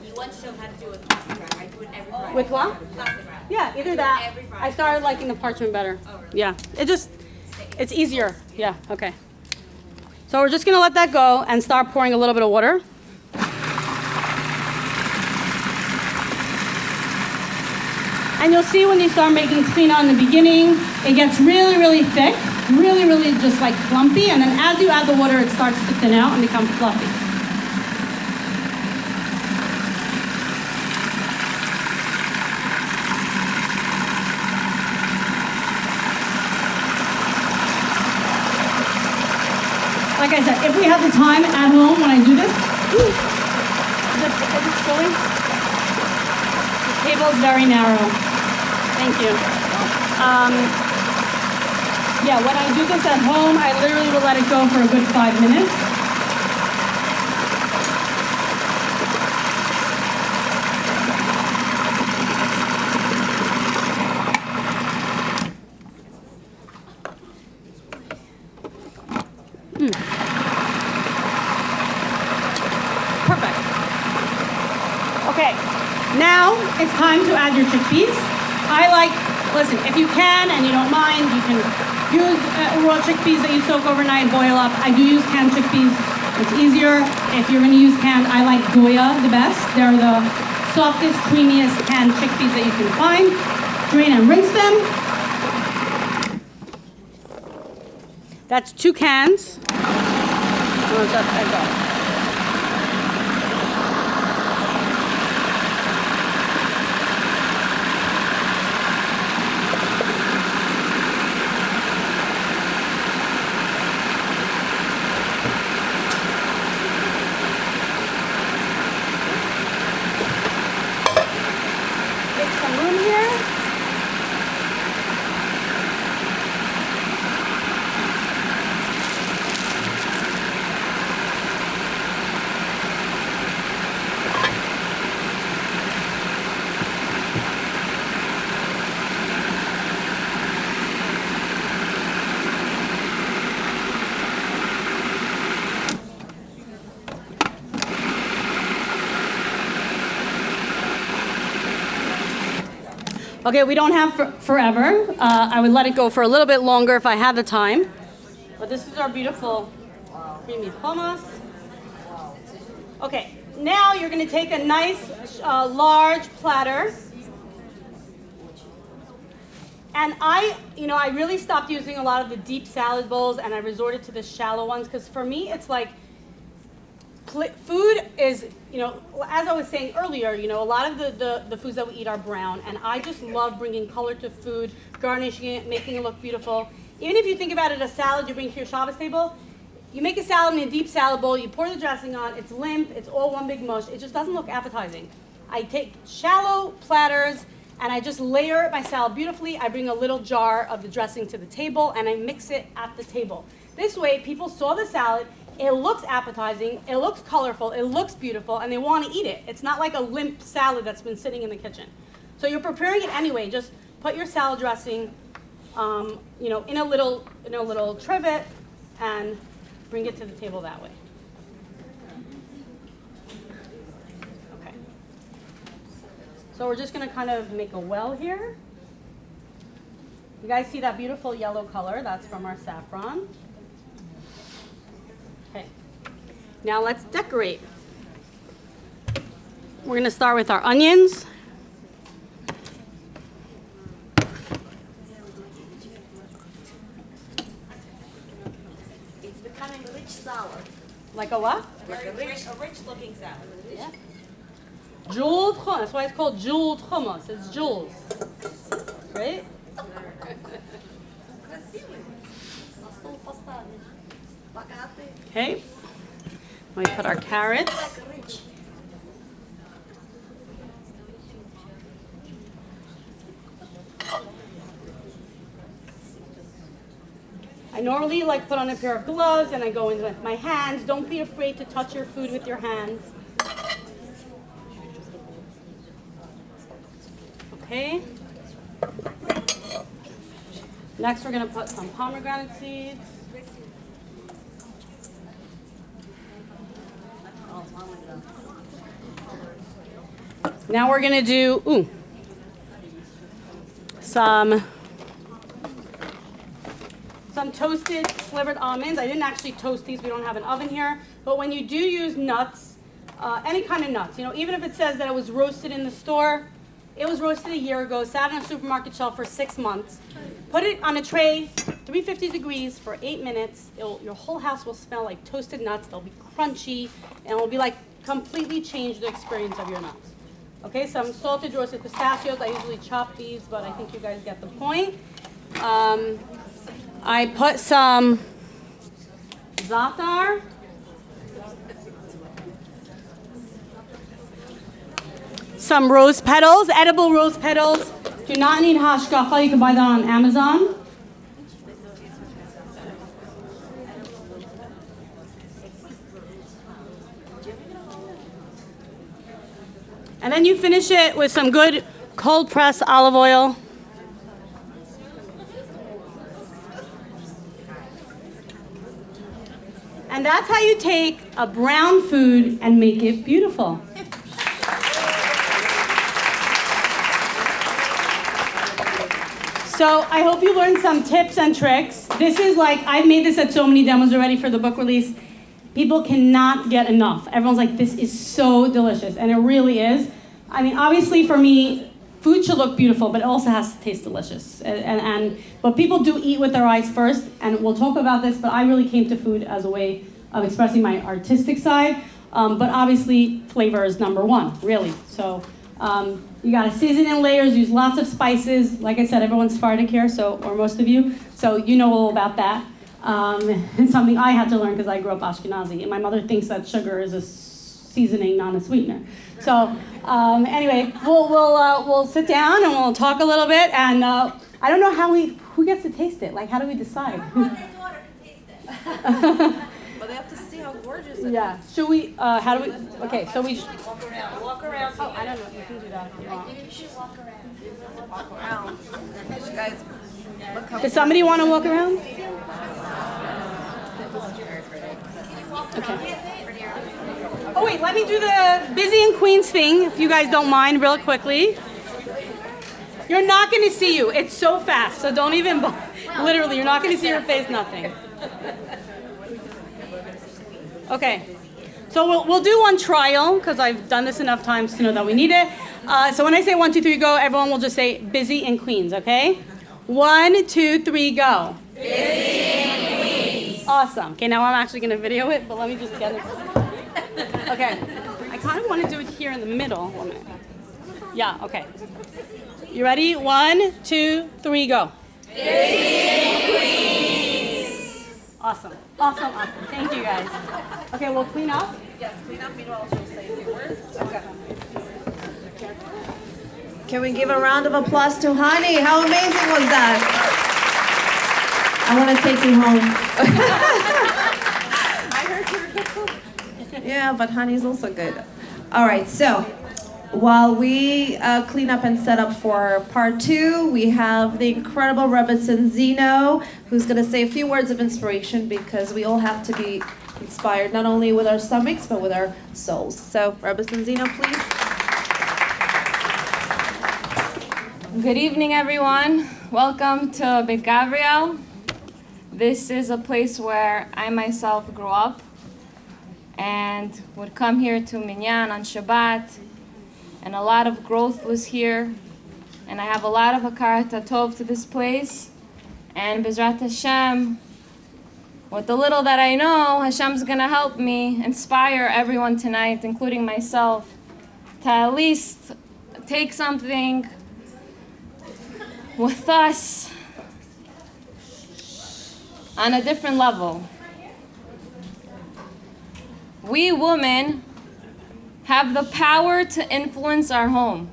You once showed how to do it with plastic wrap. I do it every Friday. With what? Plastic wrap. Yeah, either that. every Friday. I started liking the parchment better. Yeah, it's easier. Yeah, okay. So we're just gonna let that go and start pouring a little bit of water. And you'll see when you start making tchina in the beginning, it gets really, really thick, really, really just like clumpy. And then as you add the water, it starts to thin out and become fluffy. Like I said, if we have the time at home when I do this, is it going? The table is very narrow. Thank you. Yeah, when I do this at home, I literally will let it go for a good 5 minutes. Perfect. Okay, now it's time to add your chickpeas. Listen, if you can and you don't mind, you can use raw chickpeas that you soak overnight, boil up. I do use canned chickpeas. It's easier. If you're going to use canned, I like Goya the best. They're the softest, creamiest canned chickpeas that you can find. Drain and rinse them. That's 2 cans. Oh, there you go. Okay, we don't have forever. I would let it go for a little bit longer if I had the time. But this is our beautiful creamy hummus. Okay, now you're going to take a nice large platter. And I really stopped using a lot of the deep salad bowls and I resorted to the shallow ones because for me it's like food is, as I was saying earlier, a lot of the foods that we eat are brown, and I just love bringing color to food, garnishing it, making it look beautiful. Even if you think about it, a salad you bring to your Shabbos table, you make a salad in a deep salad bowl, you pour the dressing on, it's limp, it's all one big mush, it just doesn't look appetizing. I take shallow platters, and I just layer my salad beautifully. I bring a little jar of the dressing to the table, and I mix it at the table. This way, people saw the salad, it looks appetizing, it looks colorful, it looks beautiful, and they want to eat it. It's not like a limp salad that's been sitting in the kitchen. So you're preparing it anyway. Just put your salad dressing, in a little trivet, and bring it to the table that way. Okay. So we're just going to kind of make a well here. You guys see that beautiful yellow color? That's from our saffron. Okay, now let's decorate. We're going to start with our onions. It's becoming a rich salad. Like a what? Very rich, a rich looking salad. Yeah. Jeweled hummus. That's why it's called jeweled hummus. It's jewels. Right? Okay. We put our carrots. I normally like put on a pair of gloves and I go in with my hands. Don't be afraid to touch your food with your hands. Okay. Next we're gonna put some pomegranate seeds. Now we're gonna do, some toasted slivered almonds. I didn't actually toast these, we don't have an oven here. But when you do use nuts, any kind of nuts, even if it says that it was roasted in the store, it was roasted a year ago, sat on a supermarket shelf for 6 months. Put it on a tray, 350 degrees for 8 minutes. Your whole house will smell like toasted nuts. They'll be crunchy, and it will be like completely change the experience of your nuts. Okay, some salted roasted pistachios. I usually chop these, but I think you guys get the point. I put some za'atar. Some rose petals, edible rose petals. Do not need hashgacha. You can buy that on Amazon. And then you finish it with some good cold pressed olive oil. And that's how you take a brown food and make it beautiful. So I hope you learned some tips and tricks. This is like, I've made this at so many demos already for the book release. People cannot get enough. Everyone's like, this is so delicious, and it really is. I mean, obviously for me, food should look beautiful, but it also has to taste delicious. But people do eat with their eyes first, and we'll talk about this, but I really came to food as a way of expressing my artistic side. But obviously, flavor is number one, really. So you gotta season in layers, use lots of spices. Like I said, everyone's Sephardic here, or most of you, so you know all about that. It's something I had to learn because I grew up Ashkenazi, and my mother thinks that sugar is a seasoning, not a sweetener. So anyway, we'll sit down and we'll talk a little bit, and I don't know who gets to taste it. Like, how do we decide? My mother and daughter can taste it. But they have to see how gorgeous it is. Yeah. Should we? How do we? Okay. So we. Walk around. Oh, I don't know. You can do that if you want. You should walk around. Walk around. You guys, look how Does somebody want to walk around? Okay. Oh wait, let me do the Busy and Queens thing, if you guys don't mind, real quickly. You're not going to see you. It's so fast, so don't even. Literally, you're not going to see your face. Nothing. Okay. So we'll do one trial because I've done this enough times to know that we need it. So when I say 1, 2, 3, go, everyone will just say Busy and Queens. Okay. 1, 2, 3, go. Busy and Queens. Awesome. Okay, now I'm actually going to video it, but let me just get it. Okay. I kind of want to do it here in the middle. 1 minute. Yeah. Okay. You ready? 1, 2, 3, go. Busy and Queens. Awesome. Awesome. Thank you guys. Okay, we'll clean up. Yes, clean up. Meanwhile, she'll say a few words. Okay. Can we give a round of applause to Chanie? How amazing was that? I want to take you home. I heard you were good. Yeah, but Chanie's also good. All right, so while we clean up and set up for part 2, we have the incredible Rebbetzin Zino, who's going to say a few words of inspiration because we all have to be inspired, not only with our stomachs, but with our souls. So, Rebbetzin Zino, please. Good evening, everyone. Welcome to Beit Gabriel. This is a place where I myself grew up and would come here to Minyan on Shabbat. And a lot of growth was here. And I have a lot of hakarat tov to this place. And Bezrat Hashem, with the little that I know, Hashem's going to help me inspire everyone tonight, including myself, to at least take something with us on a different level. We women have the power to influence our home.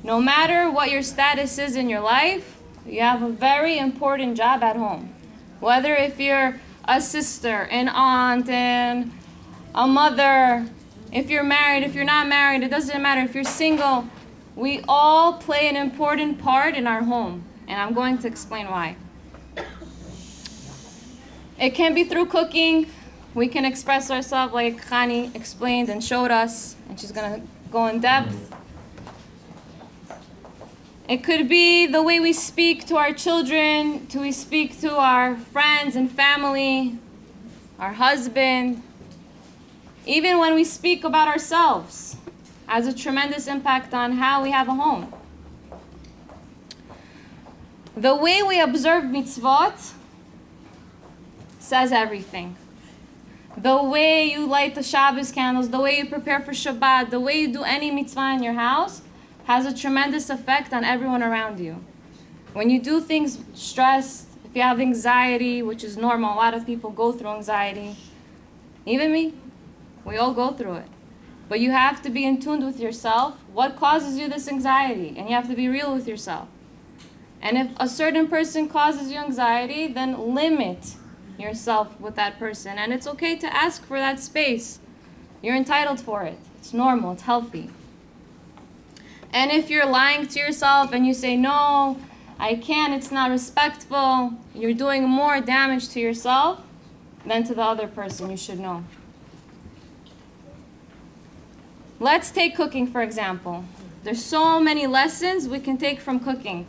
No matter what your status is in your life, you have a very important job at home. Whether if you're a sister, an aunt, and a mother, if you're married, if you're not married, it doesn't matter. If you're single, we all play an important part in our home. And I'm going to explain why. It can be through cooking. We can express ourselves like Chanie explained and showed us, and she's going to go in depth. It could be the way we speak to our children, we speak to our friends and family, our husband. Even when we speak about ourselves, has a tremendous impact on how we have a home. The way we observe mitzvot says everything. The way you light the Shabbos candles, the way you prepare for Shabbat, the way you do any mitzvah in your house has a tremendous effect on everyone around you. When you do things stressed, if you have anxiety, which is normal, a lot of people go through anxiety, even me, we all go through it. But you have to be in tune with yourself. What causes you this anxiety? And you have to be real with yourself. And if a certain person causes you anxiety, then limit yourself with that person. And it's okay to ask for that space. You're entitled for it. It's normal. It's healthy. And if you're lying to yourself and you say, no, I can't, it's not respectful, you're doing more damage to yourself than to the other person. You should know. Let's take cooking, for example. There's so many lessons we can take from cooking.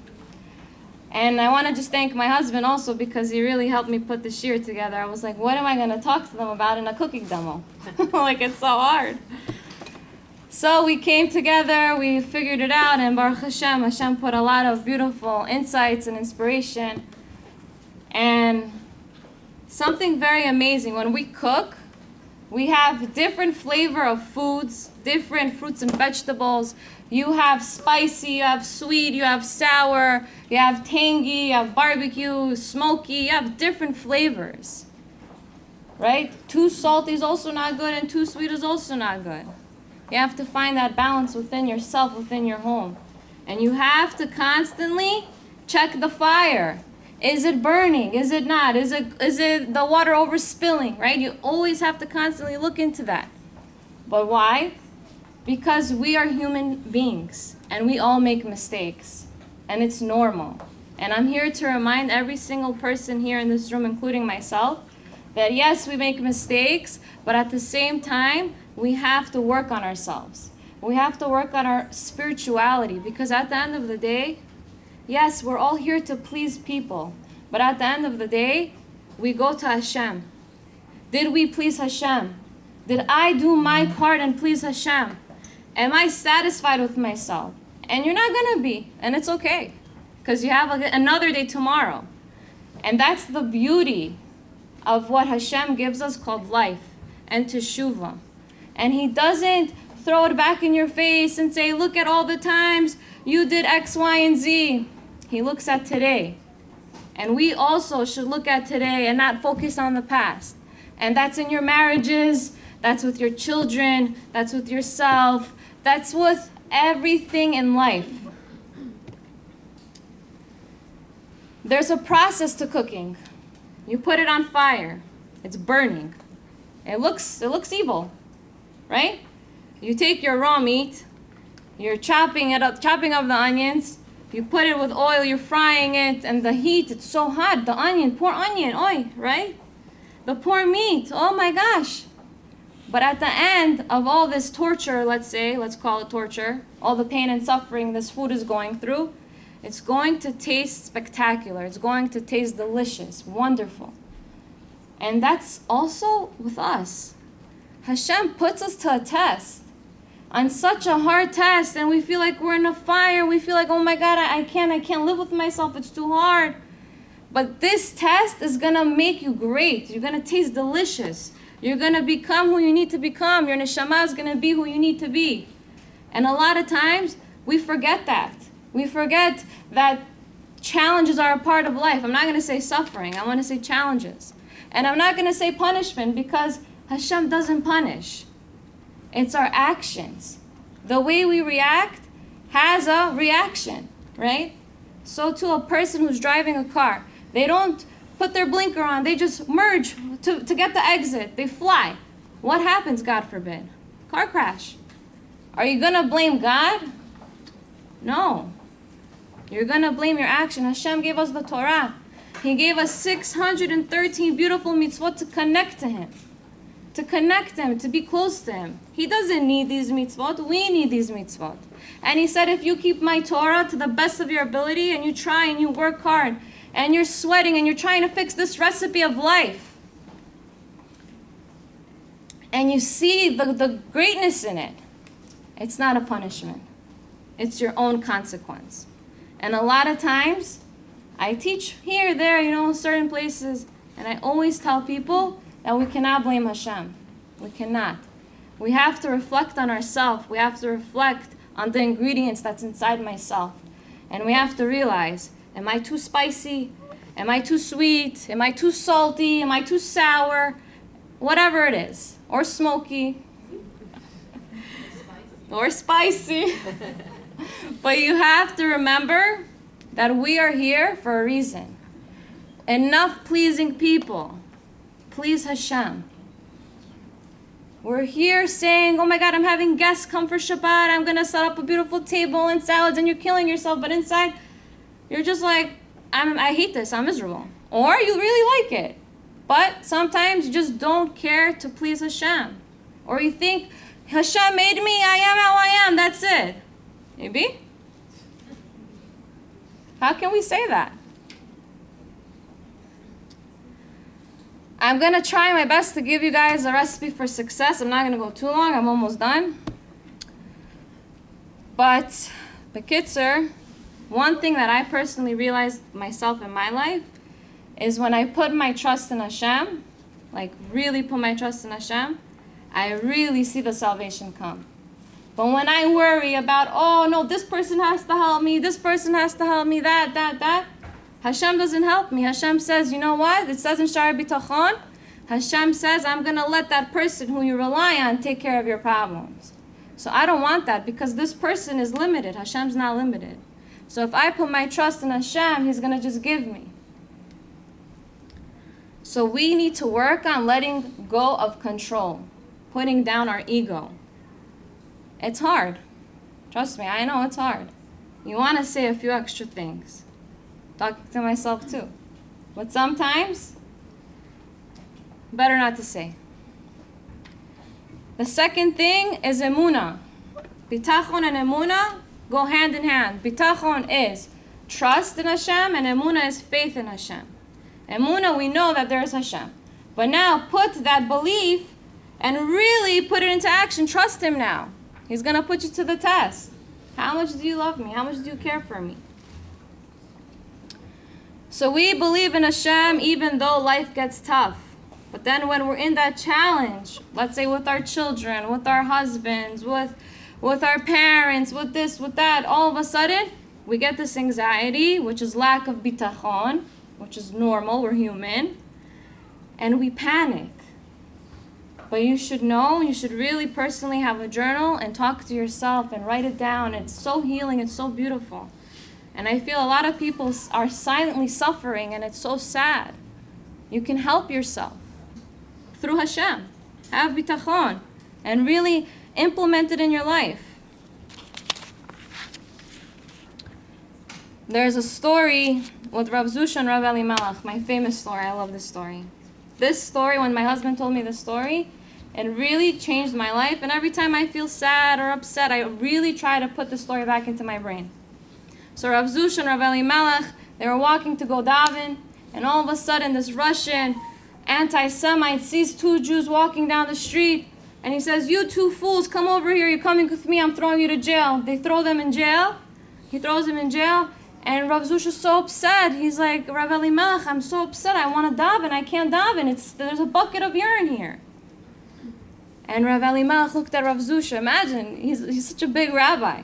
And I want to just thank my husband also because he really helped me put the shir together. I was like, what am I going to talk to them about in a cooking demo? Like, it's so hard. So we came together, we figured it out, and Baruch Hashem put a lot of beautiful insights and inspiration. And something very amazing, when we cook, we have different flavor of foods, different fruits and vegetables. You have spicy, you have sweet, you have sour, you have tangy, you have barbecue, smoky, you have different flavors, right? Too salty is also not good and too sweet is also not good. You have to find that balance within yourself, within your home. And you have to constantly check the fire. Is it burning? Is it not? Is it the water overspilling, right? You always have to constantly look into that. But why? Because we are human beings and we all make mistakes. And it's normal. And I'm here to remind every single person here in this room, including myself, that yes, we make mistakes, but at the same time, we have to work on ourselves. We have to work on our spirituality because at the end of the day, yes, we're all here to please people, but at the end of the day, we go to Hashem. Did we please Hashem? Did I do my part and please Hashem? Am I satisfied with myself? And you're not going to be, and it's okay, because you have another day tomorrow. And that's the beauty of what Hashem gives us called life and teshuvah. And He doesn't throw it back in your face and say, look at all the times you did X, Y, and Z. He looks at today. And we also should look at today and not focus on the past. And that's in your marriages, that's with your children, that's with yourself, that's with everything in life. There's a process to cooking. You put it on fire. It's burning. It looks evil, right? You take your raw meat, you're chopping up the onions, you put it with oil, you're frying it, and the heat, it's so hot. The onion, poor onion, oy, right? The poor meat, oh my gosh. But at the end of all this torture, let's call it torture, all the pain and suffering this food is going through, it's going to taste spectacular. It's going to taste delicious, wonderful. And that's also with us. Hashem puts us to a test, on such a hard test, and we feel like we're in a fire. We feel like, oh my God, I can't live with myself. It's too hard. But this test is going to make you great. You're going to taste delicious. You're going to become who you need to become. Your neshama is going to be who you need to be. And a lot of times, we forget that. We forget that challenges are a part of life. I'm not going to say suffering. I want to say challenges. And I'm not going to say punishment because Hashem doesn't punish. It's our actions. The way we react has a reaction, right? So to a person who's driving a car, they don't put their blinker on. They just merge to get the exit. They fly. What happens, God forbid? Car crash. Are you going to blame God? No. You're going to blame your action. Hashem gave us the Torah. He gave us 613 beautiful mitzvot to connect to Him. To connect Him, to be close to Him. He doesn't need these mitzvot. We need these mitzvot. And He said, if you keep my Torah to the best of your ability and you try and you work hard and you're sweating and you're trying to fix this recipe of life and you see the greatness in it, it's not a punishment. It's your own consequence. And a lot of times, I teach here, there, certain places, and I always tell people that we cannot blame Hashem. We cannot. We have to reflect on ourselves. We have to reflect on the ingredients that's inside myself. And we have to realize, am I too spicy? Am I too sweet? Am I too salty? Am I too sour? Whatever it is. Or smoky. Or spicy. But you have to remember that we are here for a reason. Enough pleasing people. Please Hashem. We're here saying, oh my God, I'm having guests come for Shabbat. I'm going to set up a beautiful table and salads, and you're killing yourself. But inside, you're just like, I hate this. I'm miserable. Or you really like it. But sometimes you just don't care to please Hashem. Or you think, Hashem made me. I am how I am. That's it. Maybe? How can we say that? I'm going to try my best to give you guys a recipe for success. I'm not going to go too long. I'm almost done. But, Bekitzer, one thing that I personally realized myself in my life is when I put my trust in Hashem, like really put my trust in Hashem, I really see the salvation come. But when I worry about, oh no, this person has to help me, this person has to help me, that, Hashem doesn't help me. Hashem says, you know what? It says in Shar Bitachon, Hashem says, I'm going to let that person who you rely on take care of your problems. So I don't want that because this person is limited. Hashem's not limited. So if I put my trust in Hashem, He's going to just give me. So we need to work on letting go of control, putting down our ego. It's hard. Trust me, I know it's hard. You want to say a few extra things. Talking to myself too. But sometimes, better not to say. The second thing is emunah. Bitachon and emunah go hand in hand. Bitachon is trust in Hashem and emunah is faith in Hashem. Emunah, we know that there is Hashem. But now put that belief and really put it into action. Trust Him now. He's going to put you to the test. How much do you love me? How much do you care for me? So we believe in Hashem even though life gets tough. But then when we're in that challenge, let's say with our children, with our husbands, with our parents, with this, with that, all of a sudden, we get this anxiety, which is lack of bitachon, which is normal, we're human, and we panic. But you should know, you should really personally have a journal and talk to yourself and write it down. It's so healing, it's so beautiful. And I feel a lot of people are silently suffering, and it's so sad. You can help yourself through Hashem. Have bitachon and really implement it in your life. There's a story with Rav Zusha and Rav Elimelech, my famous story. I love this story. This story, when my husband told me the story, it really changed my life. And every time I feel sad or upset, I really try to put the story back into my brain. So Rav Zusha and Rav Elimelech, they were walking to go daven, and all of a sudden this Russian anti-Semite sees two Jews walking down the street, and he says, you two fools, come over here, you're coming with me, I'm throwing you to jail. They throw them in jail. He throws them in jail, and Rav Zusha is so upset. He's like, Rav Elimelech, I'm so upset, I want to daven, I can't daven, there's a bucket of urine here. And Rav Elimelech looked at Rav Zusha, imagine, he's such a big rabbi.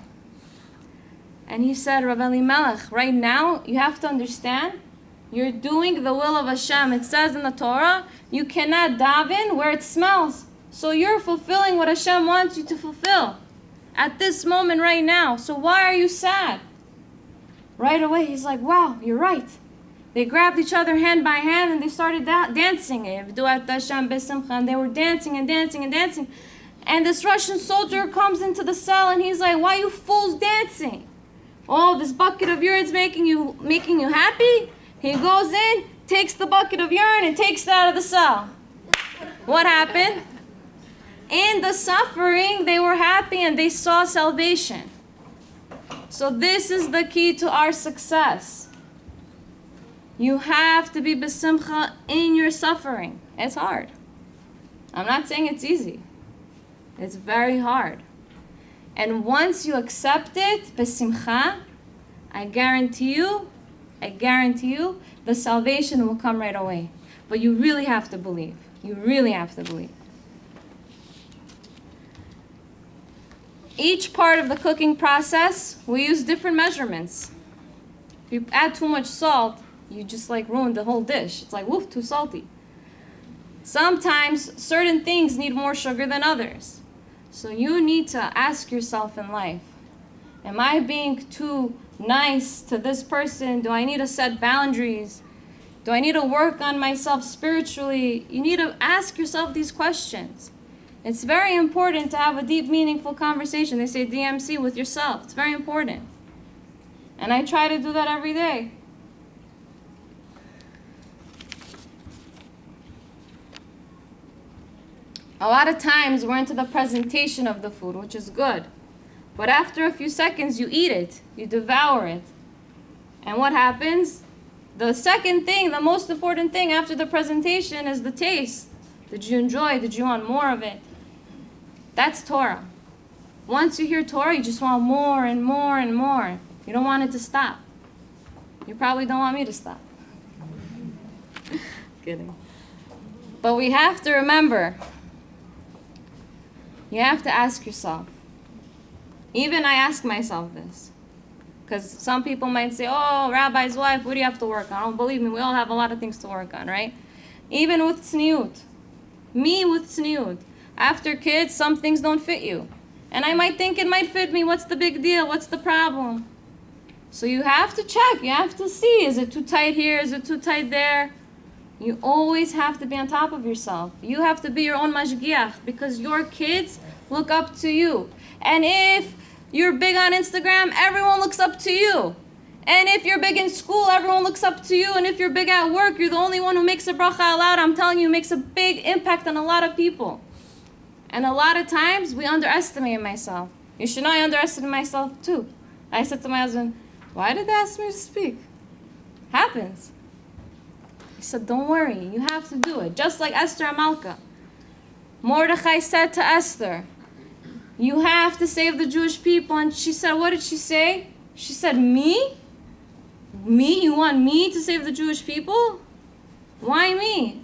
And he said, Rav Elimelech, right now, you have to understand, you're doing the will of Hashem. It says in the Torah, you cannot daven where it smells. So you're fulfilling what Hashem wants you to fulfill at this moment right now. So why are you sad? Right away, he's like, wow, you're right. They grabbed each other hand by hand and they started dancing. And they were dancing and dancing and dancing. And this Russian soldier comes into the cell and he's like, why you fools dancing? Oh, this bucket of urine is making you happy? He goes in, takes the bucket of urine and takes it out of the cell. What happened? In the suffering, they were happy and they saw salvation. So this is the key to our success. You have to be besimcha in your suffering. It's hard. I'm not saying it's easy. It's very hard. And once you accept it, besimcha, I guarantee you, the salvation will come right away. But you really have to believe. You really have to believe. Each part of the cooking process, we use different measurements. If you add too much salt, you just like ruin the whole dish. It's like, woof, too salty. Sometimes certain things need more sugar than others. So you need to ask yourself in life, am I being too nice to this person? Do I need to set boundaries? Do I need to work on myself spiritually? You need to ask yourself these questions. It's very important to have a deep, meaningful conversation. They say DMC with yourself. It's very important. And I try to do that every day. A lot of times we're into the presentation of the food, which is good. But after a few seconds, you eat it. You devour it. And what happens? The second thing, the most important thing after the presentation is the taste. Did you enjoy? Did you want more of it? That's Torah. Once you hear Torah, you just want more and more and more. You don't want it to stop. You probably don't want me to stop. Kidding. But we have to remember, you have to ask yourself. Even I ask myself this. Because some people might say, oh, rabbi's wife, what do you have to work on? Oh, believe me, we all have a lot of things to work on, right? Even with tzniut. Me with tzniut. After kids, some things don't fit you. And I might think it might fit me. What's the big deal? What's the problem? So you have to check. You have to see. Is it too tight here? Is it too tight there? You always have to be on top of yourself. You have to be your own mashgiach because your kids look up to you. And if you're big on Instagram, everyone looks up to you. And if you're big in school, everyone looks up to you. And if you're big at work, you're the only one who makes a bracha aloud. I'm telling you, it makes a big impact on a lot of people. And a lot of times, we underestimate myself. You should know I underestimate myself too. I said to my husband, why did they ask me to speak? Happens. He said, don't worry, you have to do it. Just like Esther Amalka. Mordechai said to Esther, you have to save the Jewish people. And she said, what did she say? She said, me? Me? You want me to save the Jewish people? Why me?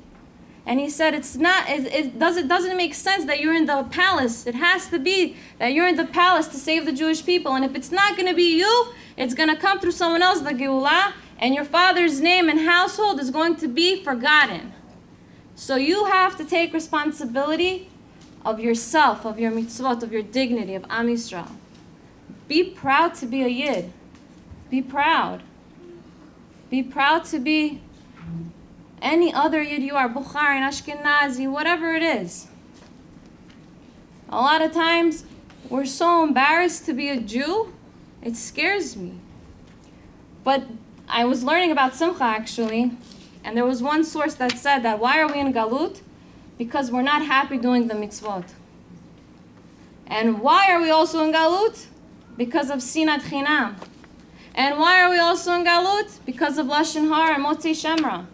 And he said, it doesn't make sense that you're in the palace. It has to be that you're in the palace to save the Jewish people. And if it's not going to be you, it's going to come through someone else, the Geulah, and your father's name and household is going to be forgotten. So you have to take responsibility of yourself, of your mitzvot, of your dignity, of Am Yisrael. Be proud to be a Yid. Be proud. Be proud to be any other Yid you are, Bukhari, Ashkenazi, whatever it is. A lot of times, we're so embarrassed to be a Jew, it scares me. But I was learning about Simcha, actually, and there was one source that said that why are we in Galut? Because we're not happy doing the mitzvot. And why are we also in Galut? Because of Sinat Chinam. And why are we also in Galut? Because of Lashon Hara and Motzei Shemra.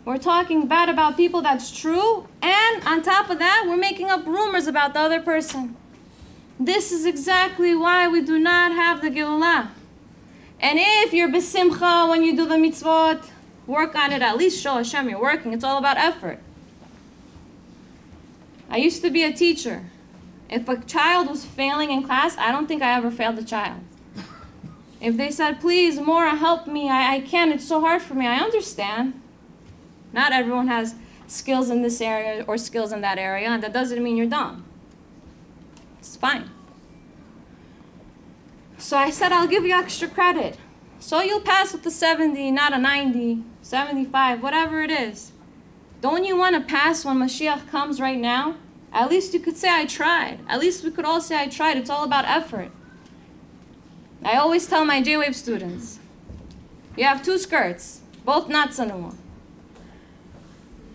We're talking bad about people, that's true. And on top of that, we're making up rumors about the other person. This is exactly why we do not have the Geulah. And if you're besimcha when you do the mitzvot, work on it. At least show Hashem you're working. It's all about effort. I used to be a teacher. If a child was failing in class, I don't think I ever failed a child. If they said, please, Mora, help me, I can't, it's so hard for me, I understand. Not everyone has skills in this area or skills in that area, and that doesn't mean you're dumb. It's fine. So I said, I'll give you extra credit. So you'll pass with a 70, not a 90, 75, whatever it is. Don't you want to pass when Mashiach comes right now? At least you could say, I tried. At least we could all say, I tried. It's all about effort. I always tell my J-Wave students, you have 2 skirts, both not tzanua.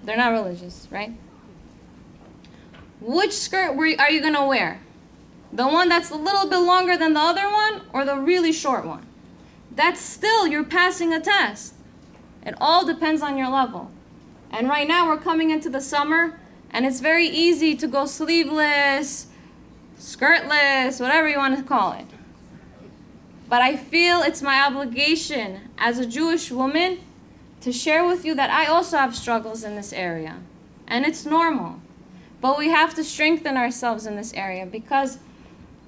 They're not religious, right? Which skirt are you going to wear? The one that's a little bit longer than the other one, or the really short one? That's still, you're passing a test. It all depends on your level. And right now we're coming into the summer, and it's very easy to go sleeveless, skirtless, whatever you want to call it. But I feel it's my obligation as a Jewish woman to share with you that I also have struggles in this area. And it's normal. But we have to strengthen ourselves in this area because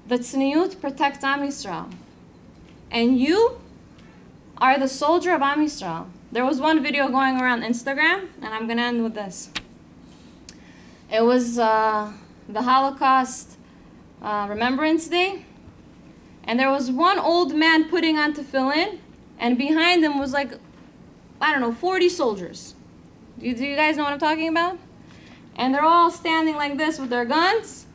the tzniut protects Am Yisrael. And you are the soldier of Am Yisrael. There was one video going around Instagram, and I'm going to end with this. It was the Holocaust Remembrance Day. And there was one old man putting on tefillin, and behind him was like, 40 soldiers. Do you guys know what I'm talking about? And they're all standing like this with their guns.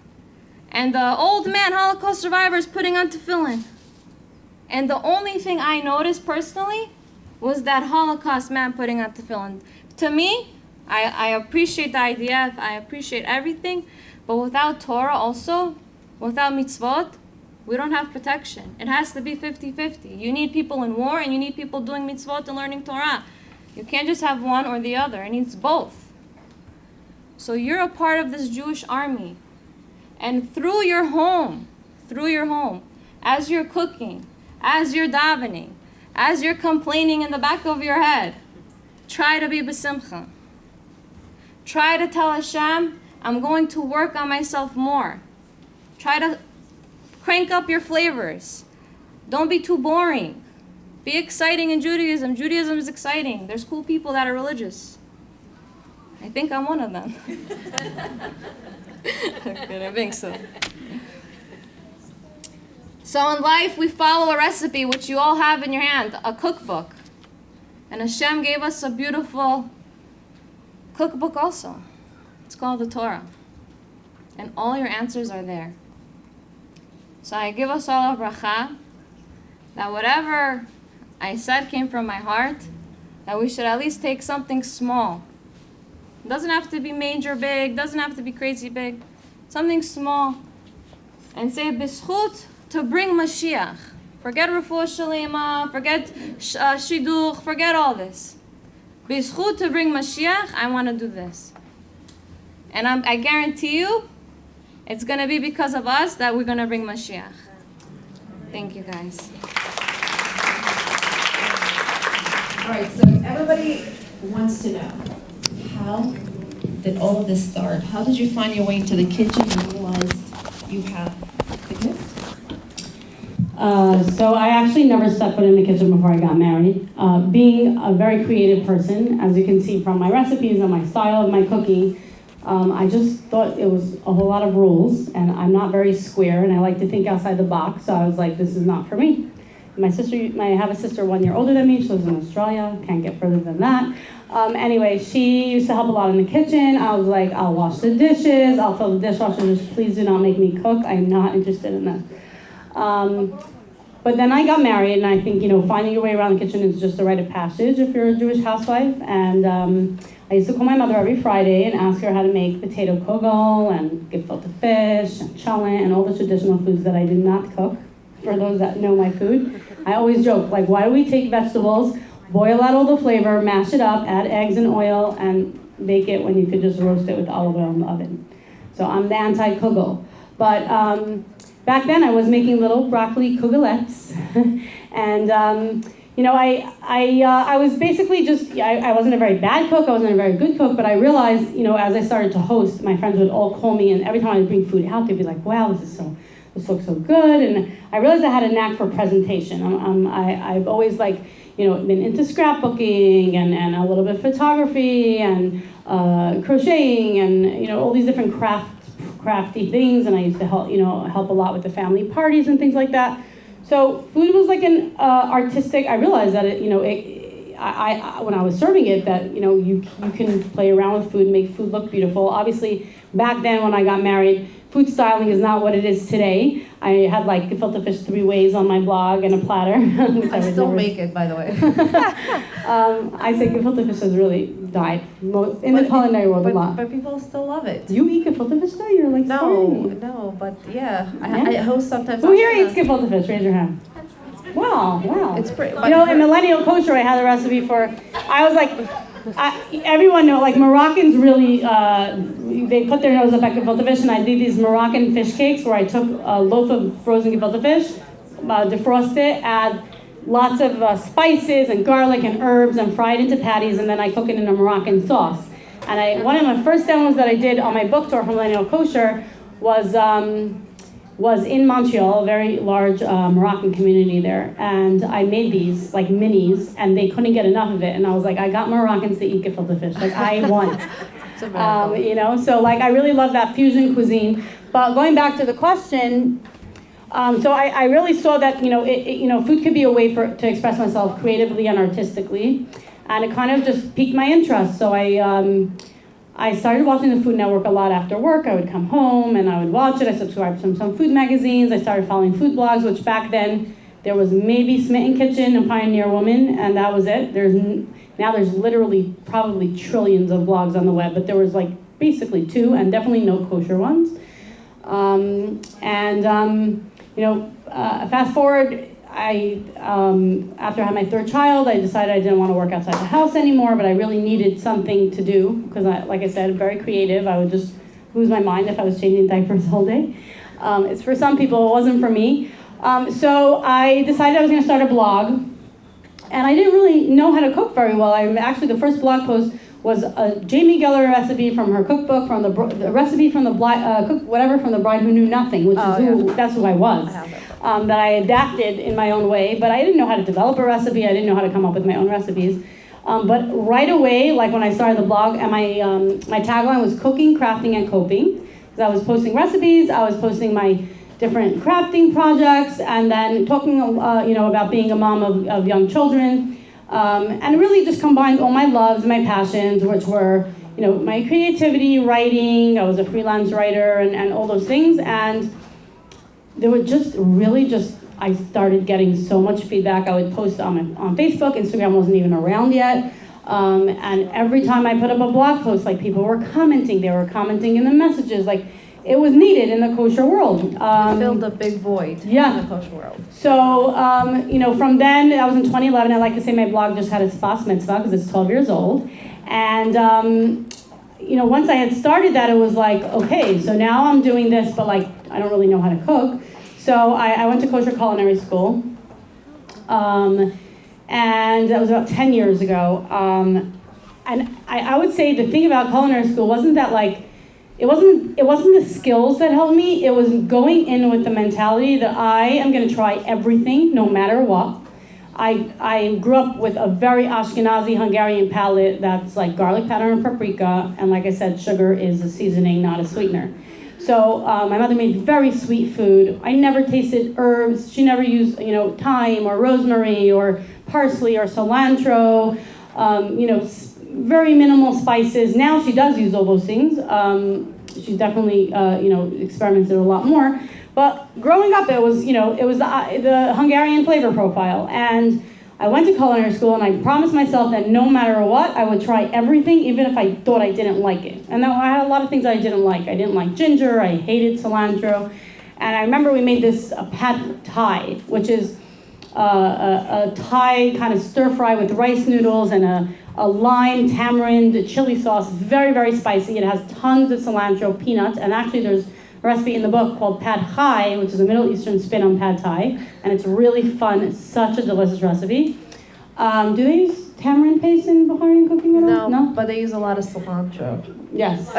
And the old man, Holocaust survivor, is putting on tefillin. And the only thing I noticed personally was that Holocaust man putting on tefillin. To me, I appreciate the IDF, I appreciate everything, but without Torah also, without mitzvot, we don't have protection. It has to be 50-50. You need people in war and you need people doing mitzvot and learning Torah. You can't just have one or the other. It needs both. So you're a part of this Jewish army. And through your home, as you're cooking, as you're davening, as you're complaining in the back of your head, try to be b'simcha. Try to tell Hashem, I'm going to work on myself more. Try to crank up your flavors. Don't be too boring. Be exciting in Judaism. Judaism is exciting. There's cool people that are religious. I think I'm one of them. I think so. So in life, we follow a recipe, which you all have in your hand, a cookbook. And Hashem gave us a beautiful cookbook also. It's called the Torah. And all your answers are there. So I give us all a bracha, that whatever I said came from my heart, that we should at least take something small. It doesn't have to be major big, doesn't have to be crazy big. Something small. And say, b'schut, to bring Mashiach. Forget refuah shalema, forget shidduch, forget all this. B'schut, to bring Mashiach, I want to do this. And I guarantee you, it's going to be because of us that we're going to bring Mashiach. Thank you, guys. All right, so everybody wants to know, how did all of this start? How did you find your way into the kitchen and realized you have the gift? So I actually never stepped foot in the kitchen before I got married. Being a very creative person, as you can see from my recipes and my style of my cooking, I just thought it was a whole lot of rules, and I'm not very square, and I like to think outside the box, so I was like, this is not for me. I have a sister 1 year older than me. She lives in Australia. Can't get further than that. Anyway, she used to help a lot in the kitchen. I was like, I'll wash the dishes. I'll fill the dishwasher. Just please do not make me cook. I'm not interested in that. But then I got married, and I think, finding your way around the kitchen is just a rite of passage if you're a Jewish housewife. And I used to call my mother every Friday and ask her how to make potato kugel and gefilte fish and challah and all the traditional foods that I do not cook. For those that know my food, I always joke, like, why do we take vegetables, boil out all the flavor, mash it up, add eggs and oil, and bake it when you could just roast it with olive oil in the oven? So I'm the anti-kugel. But back then I was making little broccoli kugelettes, and I was basically just, I wasn't a very bad cook, I wasn't a very good cook, but I realized, as I started to host, my friends would all call me, and every time I would bring food out, they'd be like, wow, this looks so good. And I realized I had a knack for presentation. I've always been into scrapbooking and a little bit of photography and crocheting and all these different crafty things. And I used to help a lot with the family parties and things like that. So food was like an artistic. I realized that when I was serving it, that you can play around with food, make food look beautiful. Obviously, back then when I got married, food styling is not what it is today. I had like gefilte fish 3 ways on my blog and a platter. Which I would still never- make it, by the way. I say gefilte fish has really died in the culinary world a lot. But people still love it. Do you eat gefilte fish though? You're like sorry. No, but yeah. Yeah? I host sometimes. Who here eats gefilte fish? Raise your hand. Wow. It's pretty. In Millennial Kosher, I had a recipe for. I was like, everyone know like Moroccans really they put their nose up at gefilte fish, and I did these Moroccan fish cakes where I took a loaf of frozen gefilte fish, defrost it, add lots of spices and garlic and herbs, and fry it into patties, and then I cook it in a Moroccan sauce. And one of my first demos that I did on my book tour from Millennial Kosher was in Montreal, a very large Moroccan community there, and I made these like minis, and they couldn't get enough of it, and I was like, I got Moroccans to eat gefilte fish, like I won. It's a miracle. So like I really love that fusion cuisine. But going back to the question, so I really saw that food could be a way to express myself creatively and artistically, and it kind of just piqued my interest. So I started watching the Food Network a lot after work. I would come home and I would watch it. I subscribed to some food magazines. I started following food blogs, which back then there was maybe Smitten Kitchen and Pioneer Woman, and that was it. Now there's literally probably trillions of blogs on the web, but there was like basically 2, and definitely no kosher ones. Fast forward. After I had my 3rd child, I decided I didn't want to work outside the house anymore, but I really needed something to do because, like I said, very creative. I would just lose my mind if I was changing diapers all day. It's for some people, it wasn't for me. So I decided I was going to start a blog, and I didn't really know how to cook very well. Actually, the first blog post was a Jamie Geller recipe from her cookbook, from the recipe from the from the Bride Who Knew Nothing, which is that's who I was. That I adapted in my own way, but I didn't know how to develop a recipe. I didn't know how to come up with my own recipes. But right away, like when I started the blog, and my tagline was cooking, crafting, and coping. Because I was posting recipes, I was posting my different crafting projects, and then talking, about being a mom of young children, and really just combined all my loves, my passions, which were, my creativity, writing. I was a freelance writer, and all those things, and there were I started getting so much feedback. I would post on Facebook. Instagram wasn't even around yet. And every time I put up a blog post, like people were commenting. They were commenting in the messages. Like it was needed in the kosher world. Filled a big void in the kosher world. So, from then, that was in 2011. I like to say my blog just had its bas mitzvah because it's 12 years old. And, once I had started that, it was like, okay, so now I'm doing this, but like, I don't really know how to cook. So I went to kosher culinary school. And that was about 10 years ago. And I would say the thing about culinary school wasn't that like, it wasn't the skills that helped me. It was going in with the mentality that I am going to try everything, no matter what. I grew up with a very Ashkenazi Hungarian palate that's like garlic powder and paprika, and like I said, sugar is a seasoning, not a sweetener. So my mother made very sweet food. I never tasted herbs. She never used, thyme or rosemary or parsley or cilantro. Very minimal spices. Now she does use all those things. She definitely, experimented a lot more. But growing up, it was the Hungarian flavor profile. And I went to culinary school, and I promised myself that no matter what, I would try everything, even if I thought I didn't like it. And I had a lot of things I didn't like. I didn't like ginger. I hated cilantro. And I remember we made this pad thai, which is a Thai kind of stir fry with rice noodles and a lime, tamarind, chili sauce, very, very spicy. It has tons of cilantro, peanuts, and actually there's a recipe in the book called pad thai, which is a Middle Eastern spin on pad thai, and it's really fun. It's such a delicious recipe. Do they use tamarind paste in Bahrain cooking at all? No, but they use a lot of cilantro. Yes.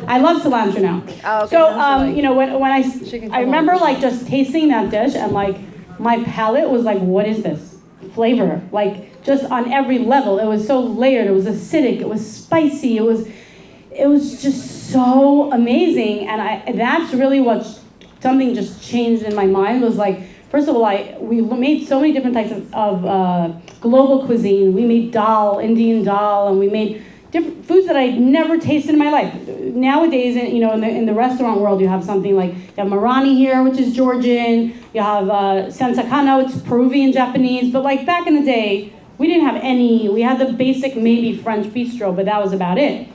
I love cilantro now. Oh, okay. So, when I remember like just tasting that dish, and like my palate was like, what is this flavor? Like just on every level. It was so layered. It was acidic. It was spicy. It was just so amazing. And that's really what something just changed in my mind, was like first of all, we made so many different types of global cuisine. We made dal, Indian dal, and we made different foods that I'd never tasted in my life. Nowadays, in the restaurant world, you have something like, you have Marani here, which is Georgian. You have Sensakana, which is Peruvian Japanese. But like back in the day, we didn't have any. We had the basic maybe French bistro, but that was about it.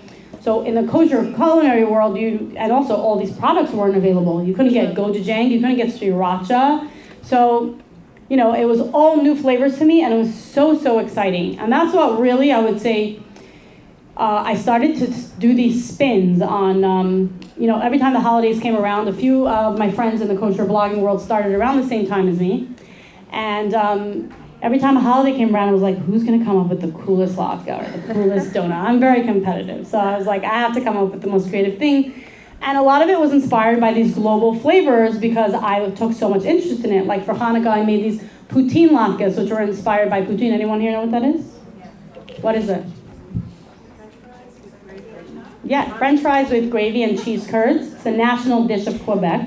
So in the kosher culinary world, and also all these products weren't available. You couldn't get gochujang, you couldn't get sriracha. So, it was all new flavors to me, and it was so, so exciting. And that's what really, I would say, I started to do these spins on, every time the holidays came around, a few of my friends in the kosher blogging world started around the same time as me. And every time a holiday came around, I was like, who's going to come up with the coolest latke or the coolest donut? I'm very competitive. So I was like, I have to come up with the most creative thing. And a lot of it was inspired by these global flavors because I took so much interest in it. Like for Hanukkah, I made these poutine latkes, which were inspired by poutine. Anyone here know what that is? What is it? Yeah, French fries with gravy and cheese curds. It's a national dish of Quebec.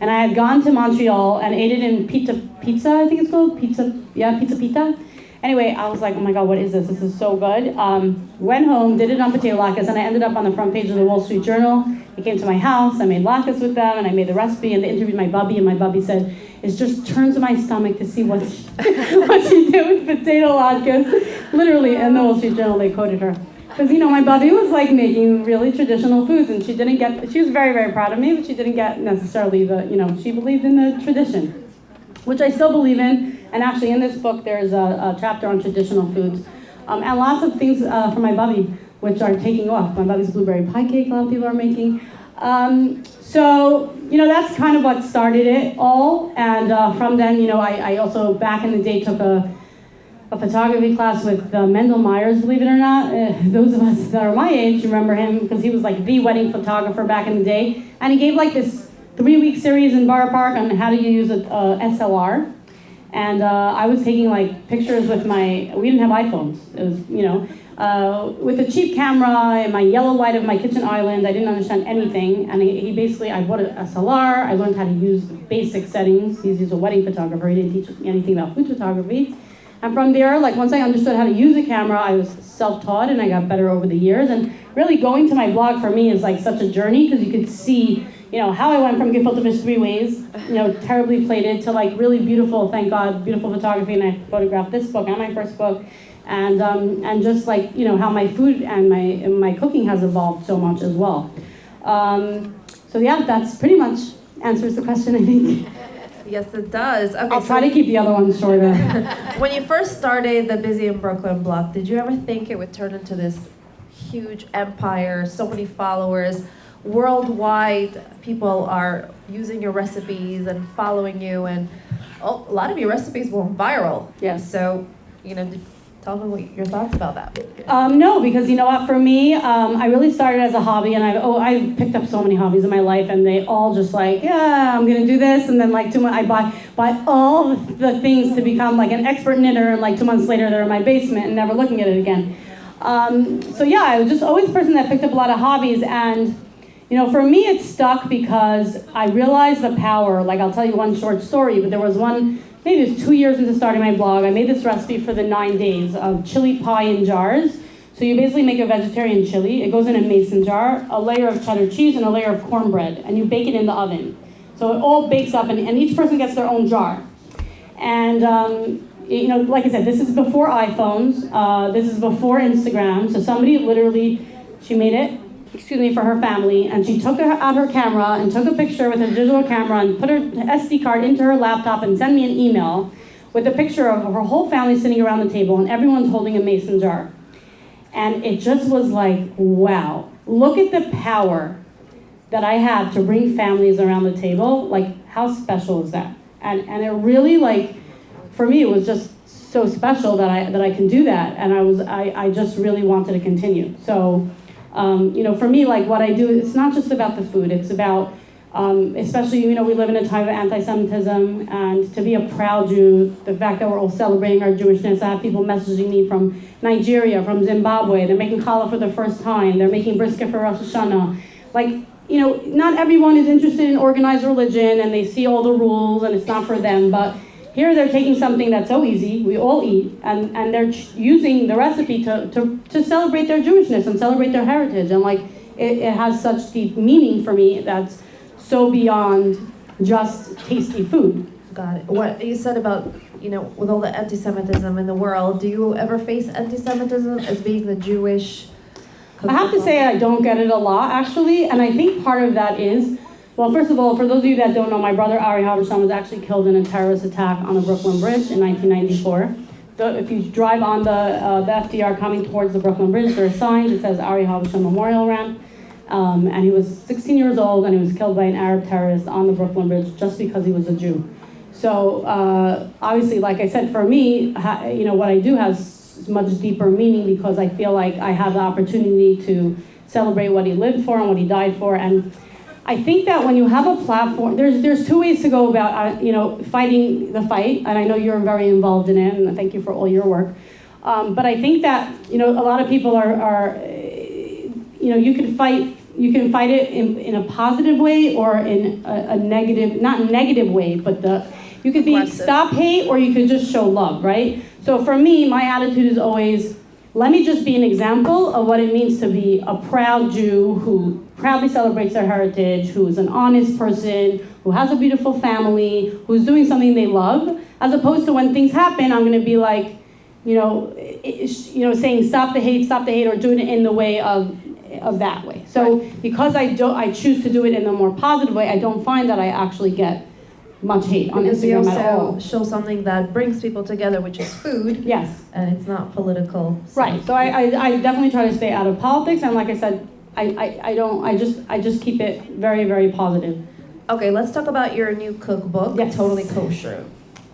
And I had gone to Montreal and ate it in pizza, I think it's called? Pizza. Anyway, I was like, oh my God, what is this? This is so good. Went home, did it on potato latkes, and I ended up on the front page of the Wall Street Journal. They came to my house, I made latkes with them, and I made the recipe, and they interviewed my bubby, and my bubby said, it just turns my stomach to see what she did with potato latkes. Literally, in the Wall Street Journal, they quoted her. Because, my bubby was like making really traditional foods, and she was very, very proud of me, but she didn't get necessarily she believed in the tradition, which I still believe in. And actually in this book, there's a chapter on traditional foods. And lots of things from my bubby, which are taking off. My bubby's blueberry pie cake, a lot of people are making. So, that's kind of what started it all. And from then, I also, back in the day, took a photography class with Mendel Myers, believe it or not. Those of us that are my age remember him because he was like the wedding photographer back in the day. And he gave like this 3-week series in Borough Park on how to use a SLR. And I was taking like pictures with we didn't have iPhones. It was, with a cheap camera and my yellow light of my kitchen island. I didn't understand anything. And he basically, I bought an SLR. I learned how to use the basic settings. He's a wedding photographer. He didn't teach me anything about food photography. And from there, like once I understood how to use a camera, I was self-taught and I got better over the years. And really going to my blog for me is like such a journey because you could see, how I went from gefilte fish 3 ways, terribly plated, to like really beautiful, thank God, beautiful photography. And I photographed this book and my first book. And just like, how my food and my cooking has evolved so much as well. So yeah, that's pretty much answers the question, I think. Yes, it does. Okay, I'll try to keep the other ones shorter. When you first started the Busy in Brooklyn blog, did you ever think it would turn into this huge empire, so many followers, worldwide people are using your recipes and following you, and a lot of your recipes went viral. Yes. So, tell me what your thoughts about that. No, because you know what, for me, I really started as a hobby, and I picked up so many hobbies in my life, and they all just like, yeah, I'm gonna do this, and then like 2 months, I buy all the things to become like an expert knitter, and like 2 months later, they're in my basement and never looking at it again. So yeah, I was just always a person that picked up a lot of hobbies, and for me, it stuck because I realized the power. Like, I'll tell you one short story, but there was one, maybe it was 2 years into starting my blog, I made this recipe for the 9 days of chili pie in jars. So you basically make a vegetarian chili. It goes in a mason jar, a layer of cheddar cheese, and a layer of cornbread, and you bake it in the oven. So it all bakes up, and each person gets their own jar. And, like I said, this is before iPhones. This is before Instagram. So somebody literally, she made it, for her family, and she took out her camera and took a picture with her digital camera and put her SD card into her laptop and sent me an email with a picture of her whole family sitting around the table and everyone's holding a mason jar. And it just was like, wow, look at the power that I have to bring families around the table. Like, how special is that? And it really, like, for me, it was just so special that I can do that. And I just really wanted to continue. So, for me, like what I do, it's not just about the food. It's about, especially, we live in a time of anti-Semitism, and to be a proud Jew, the fact that we're all celebrating our Jewishness. I have people messaging me from Nigeria, from Zimbabwe. They're making challah for the first time. They're making brisket for Rosh Hashanah. Like, not everyone is interested in organized religion and they see all the rules and it's not for them, but here they're taking something that's so easy, we all eat, and they're using the recipe to celebrate their Jewishness and celebrate their heritage. And like, it has such deep meaning for me that's so beyond just tasty food. Got it. What you said about, with all the anti-Semitism in the world, do you ever face anti-Semitism as being the Jewish? I have to say I don't get it a lot, actually, and I think part of that is, well, first of all, for those of you that don't know, my brother Ari Halberstam was actually killed in a terrorist attack on the Brooklyn Bridge in 1994. If you drive on the FDR coming towards the Brooklyn Bridge, there are signs that says Ari Halberstam Memorial Ramp, and he was 16 years old and he was killed by an Arab terrorist on the Brooklyn Bridge just because he was a Jew. So obviously, like I said, for me, what I do has much deeper meaning because I feel like I have the opportunity to celebrate what he lived for and what he died for. And I think that when you have a platform, there's two ways to go about fighting the fight, and I know you're very involved in it, and thank you for all your work. But I think that a lot of people are you can fight it in a positive way or in a negative, not negative way, but you could be stop hate or you could just show love, right? So for me, my attitude is always, let me just be an example of what it means to be a proud Jew who proudly celebrates their heritage, who is an honest person, who has a beautiful family, who's doing something they love, as opposed to when things happen, I'm going to be like, saying stop the hate, or doing it in the way of that way. So because I choose to do it in a more positive way, I don't find that I actually get much hate on Instagram at all. Because you also show something that brings people together, which is food. Yes. And it's not political. Right. So I definitely try to stay out of politics, and like I said, I just keep it very, very positive. Okay, let's talk about your new cookbook, Yes. Totally Kosher.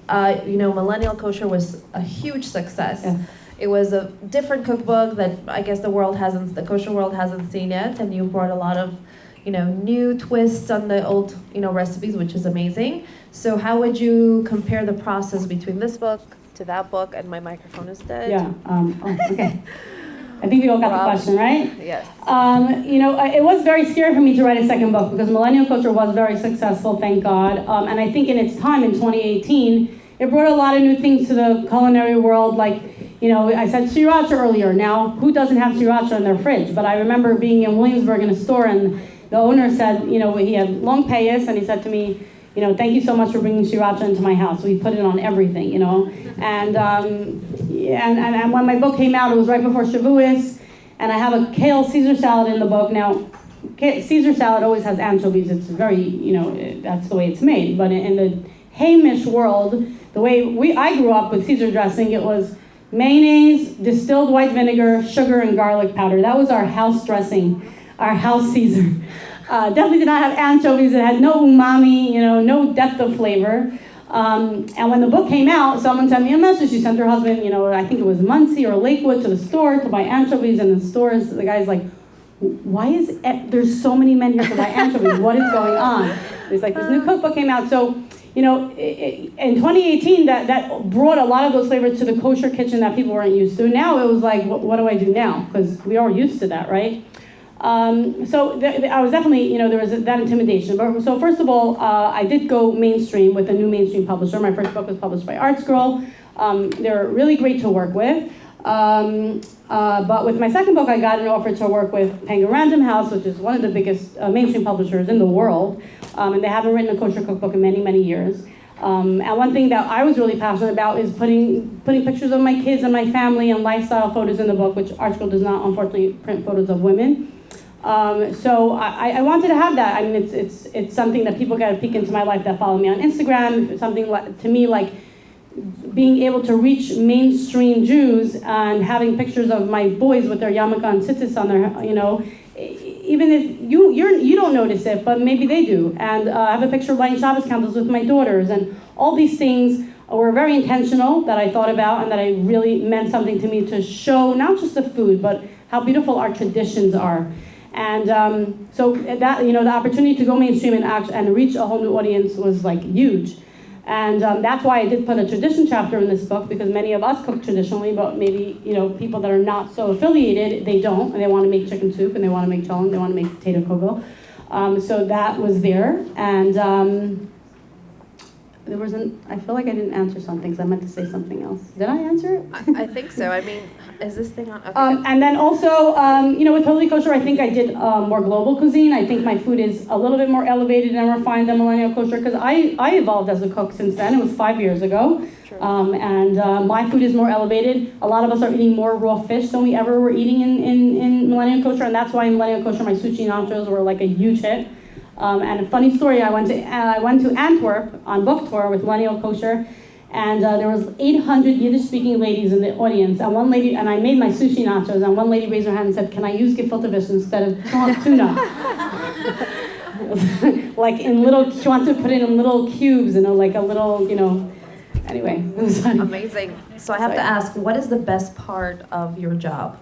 Millennial Kosher was a huge success. Yes. It was a different cookbook that I guess the kosher world hasn't seen yet, and you brought a lot of, new twists on the old, recipes, which is amazing. So how would you compare the process between this book to that book? And my microphone is dead. Yeah. Okay. I think we all got the question, right? Yes. It was very scary for me to write a second book because Millennial Kosher was very successful, thank God. And I think in its time, in 2018, it brought a lot of new things to the culinary world. Like, I said sriracha earlier. Now, who doesn't have sriracha in their fridge? But I remember being in Williamsburg in a store, and the owner said, he had long payas, and he said to me, thank you so much for bringing sriracha into my house. We put it on everything, And when my book came out, it was right before Shavuos, and I have a kale Caesar salad in the book. Now, Caesar salad always has anchovies. It's very, that's the way it's made. But in the Hamish world, the way I grew up with Caesar dressing, it was mayonnaise, distilled white vinegar, sugar, and garlic powder. That was our house dressing, our house Caesar. Definitely did not have anchovies. It had no umami, no depth of flavor. And when the book came out, someone sent me a message. She sent her husband, I think it was Muncie or Lakewood, to the store to buy anchovies. And the stores, the guy's like, why there's so many men here to buy anchovies? What is going on? He's like, this new cookbook came out. So, in 2018, that brought a lot of those flavors to the kosher kitchen that people weren't used to. Now it was like, what do I do now? Because we are used to that, right? So I was definitely, there was that intimidation. But so first of all, I did go mainstream with a new mainstream publisher. My first book was published by ArtScroll. They're really great to work with. But with my second book, I got an offer to work with Penguin Random House, which is one of the biggest mainstream publishers in the world. And they haven't written a kosher cookbook in many, many years. And one thing that I was really passionate about is putting pictures of my kids and my family and lifestyle photos in the book, which ArtScroll does not, unfortunately, print photos of women. So I wanted to have that. I mean, it's something that people get a peek into my life that follow me on Instagram. It's something to me like being able to reach mainstream Jews and having pictures of my boys with their yarmulke and tzitzis on their, even if you don't notice it, but maybe they do. And I have a picture of lighting Shabbos candles with my daughters, and all these things were very intentional that I thought about and that I really meant something to me to show not just the food, but how beautiful our traditions are. And so that, the opportunity to go mainstream and reach a whole new audience was like huge. And that's why I did put a tradition chapter in this book, because many of us cook traditionally, but maybe, people that are not so affiliated, they don't, and they want to make chicken soup, and they want to make cholent, they want to make potato kugel. So that was there, and there wasn't. I feel like I didn't answer something because I meant to say something else. Did I answer it? I think so. I mean, is this thing on? Okay. And then also, with Totally Kosher, I think I did more global cuisine. I think my food is a little bit more elevated and refined than Millennial Kosher because I evolved as a cook since then. It was 5 years ago. And my food is more elevated. A lot of us are eating more raw fish than we ever were eating in Millennial Kosher, and that's why in Millennial Kosher my sushi nachos were like a huge hit. And a funny story, I went to Antwerp on book tour with Millennial Kosher, and there was 800 Yiddish-speaking ladies in the audience, and one lady, and I made my sushi nachos, and one lady raised her hand and said, "Can I use gefilte fish instead of tuna?" Like in little, she wanted to put it in little cubes, like a little, anyway. It was funny. Amazing. So I have to ask, what is the best part of your job?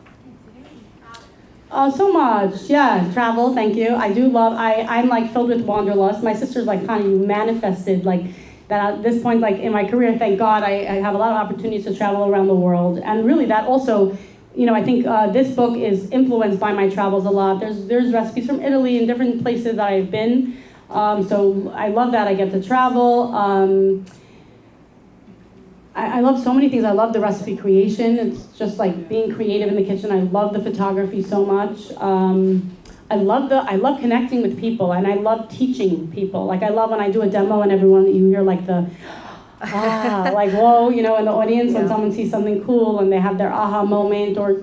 So much. Yeah, travel, thank you. I do love, I'm like filled with wanderlust. My sister's like, Chanie, you manifested like that at this point, like in my career, thank God, I have a lot of opportunities to travel around the world. And really that also, I think this book is influenced by my travels a lot. There's recipes from Italy and different places that I've been. So I love that I get to travel. I love so many things. I love the recipe creation. It's just like being creative in the kitchen. I love the photography so much. I love connecting with people, and I love teaching people. Like I love when I do a demo and everyone, you hear like the, like whoa, in the audience when someone sees something cool and they have their aha moment, or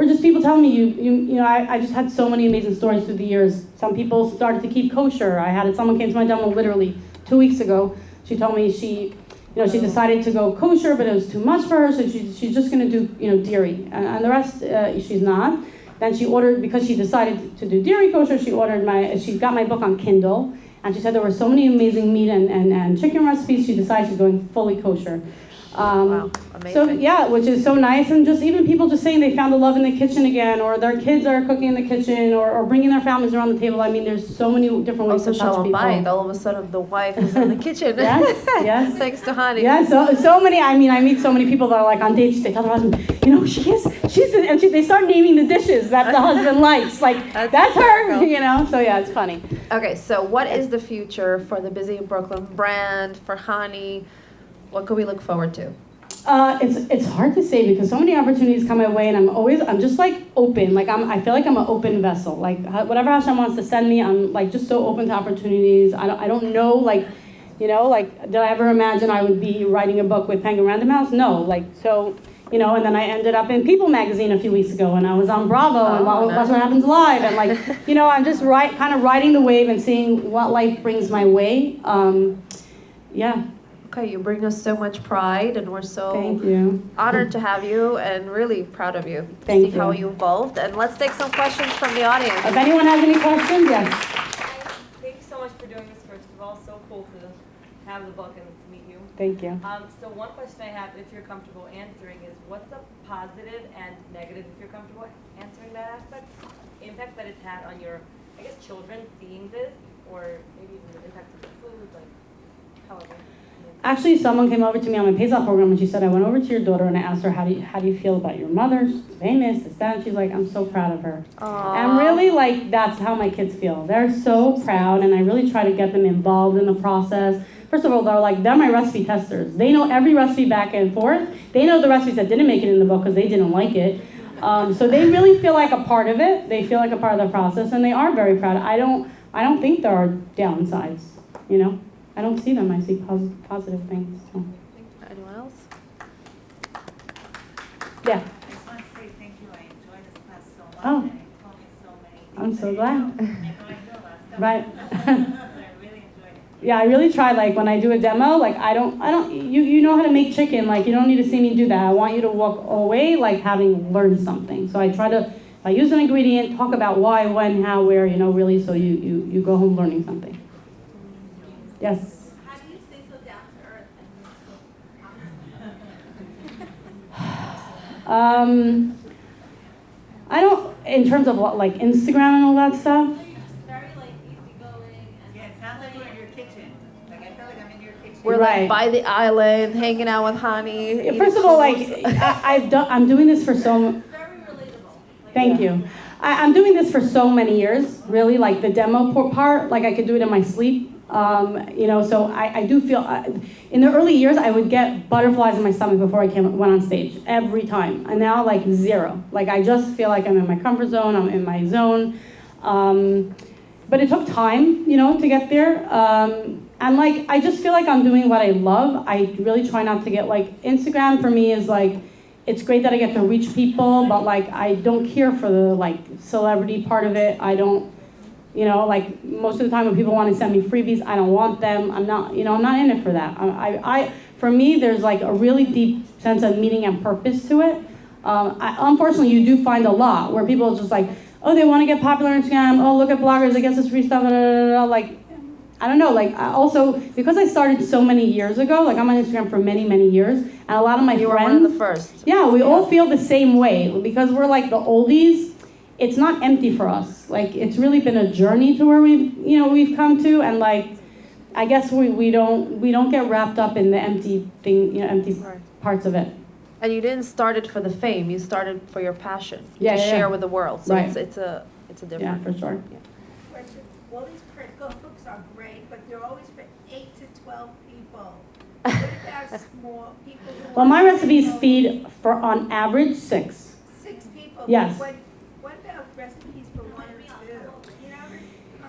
just people telling me I just had so many amazing stories through the years. Some people started to keep kosher. Someone came to my demo literally 2 weeks ago. She told me she decided to go kosher, but it was too much for her, so she's just going to do, dairy. And the rest, she's not. Then she ordered, because she decided to do dairy kosher, she got my book on Kindle, and she said there were so many amazing meat and chicken recipes, she decided she's going fully kosher. Wow, amazing. So yeah, which is so nice, and just even people just saying they found the love in the kitchen again, or their kids are cooking in the kitchen, or bringing their families around the table. I mean, there's so many different ways to touch Shalom people. Bayit, all of a sudden the wife is in the kitchen. Yes. Thanks to Chanie. Yeah, so many. I mean, I meet so many people that are like on dates. They tell their husband, they start naming the dishes that the husband likes. Like that's her, So yeah, it's funny. Okay, so what is the future for the Busy in Brooklyn brand, for Chanie? What could we look forward to? It's hard to say because so many opportunities come my way, and I'm just like open. Like I feel like I'm an open vessel. Like whatever Hashem wants to send me, I'm like just so open to opportunities. I don't know, like, did I ever imagine I would be writing a book with Penguin Random House? No, and then I ended up in People magazine a few weeks ago, and I was on Bravo and Watch What Happens Live, and I'm just kind of riding the wave and seeing what life brings my way. Yeah. Okay, you bring us so much pride, and we're so Thank you. honored to have you, and really proud of you. Thank See how you evolved, and let's take some questions from the audience. If anyone has any questions, yes. Thank you so much for doing this, first of all. So cool to have the book and to meet you. Thank you. So one question I have, if you're comfortable answering, is what's the positive and negative, if you're comfortable answering that aspect, impact that it's had on your, children seeing this, or maybe even the impact of the food, however. Actually, someone came over to me on my Pesach program and she said, I went over to your daughter and I asked her, how do you feel about your mother? She's famous, this, that. And she's like, I'm so proud of her. Aww. And really, that's how my kids feel. They're so proud, and I really try to get them involved in the process. First of all, they're my recipe testers. They know every recipe back and forth. They know the recipes that didn't make it in the book because they didn't like it. So they really feel like a part of it. They feel like a part of the process, and they are very proud. I don't think there are downsides, I don't see them. I see positive things. So. Anyone else? Yeah. I just want to say thank you. I enjoyed this class so much. Oh. And it taught me so many things. I'm so glad. I know last time. Right. But I really enjoyed it. Yeah, I really try, when I do a demo, you know how to make chicken, you don't need to see me do that. I want you to walk away, having learned something. So I try to, if I use an ingredient, talk about why, when, how, where, really, so you go home learning something. Yes? How do you stay so down to earth and I don't, in terms of Instagram and all that stuff. very easygoing and Yeah, it sounds like we're in your kitchen. I feel like I'm in your kitchen. We're Right. by the island, hanging out with Chanie. First of all, I'm doing this for so. very relatable. Thank you. I'm doing this for so many years, really, like the demo part, like I could do it in my sleep. So I do feel, in the early years, I would get butterflies in my stomach before I went on stage, every time. And now, like, zero. Like, I just feel like I'm in my comfort zone, I'm in my zone. But it took time, to get there. And, like, I just feel like I'm doing what I love. I really try not to get, like, Instagram for me is, like, it's great that I get to reach people, but, like, I don't care for the, like, celebrity part of it. I don't, like, most of the time when people want to send me freebies, I don't want them. I'm not in it for that. For me, there's, like, a really deep sense of meaning and purpose to it. Unfortunately, you do find a lot where people are just like, oh, they want to get popular on Instagram. Oh, look at bloggers, I guess it's free stuff. Like, I don't know. Like, also, because I started so many years ago, like, I'm on Instagram for many, many years, and a lot of my friends. You were one of the first. Yeah, we all feel the same way. Because we're, like, the oldies, it's not empty for us. Like, it's really been a journey to where we've come to, and, like, I guess we don't get wrapped up in the empty thing, empty parts of it. And you didn't start it for the fame. You started for your passion to Yeah, yeah, share yeah. with the world. So Right. it's a different. Yeah, for sure. Question. All these critical books are great, but they're always for 8 to 12 people. What about small people who Well, want my to recipes know feed for, on average, 6. 6 people? Yes. What about recipes for 1 or 2?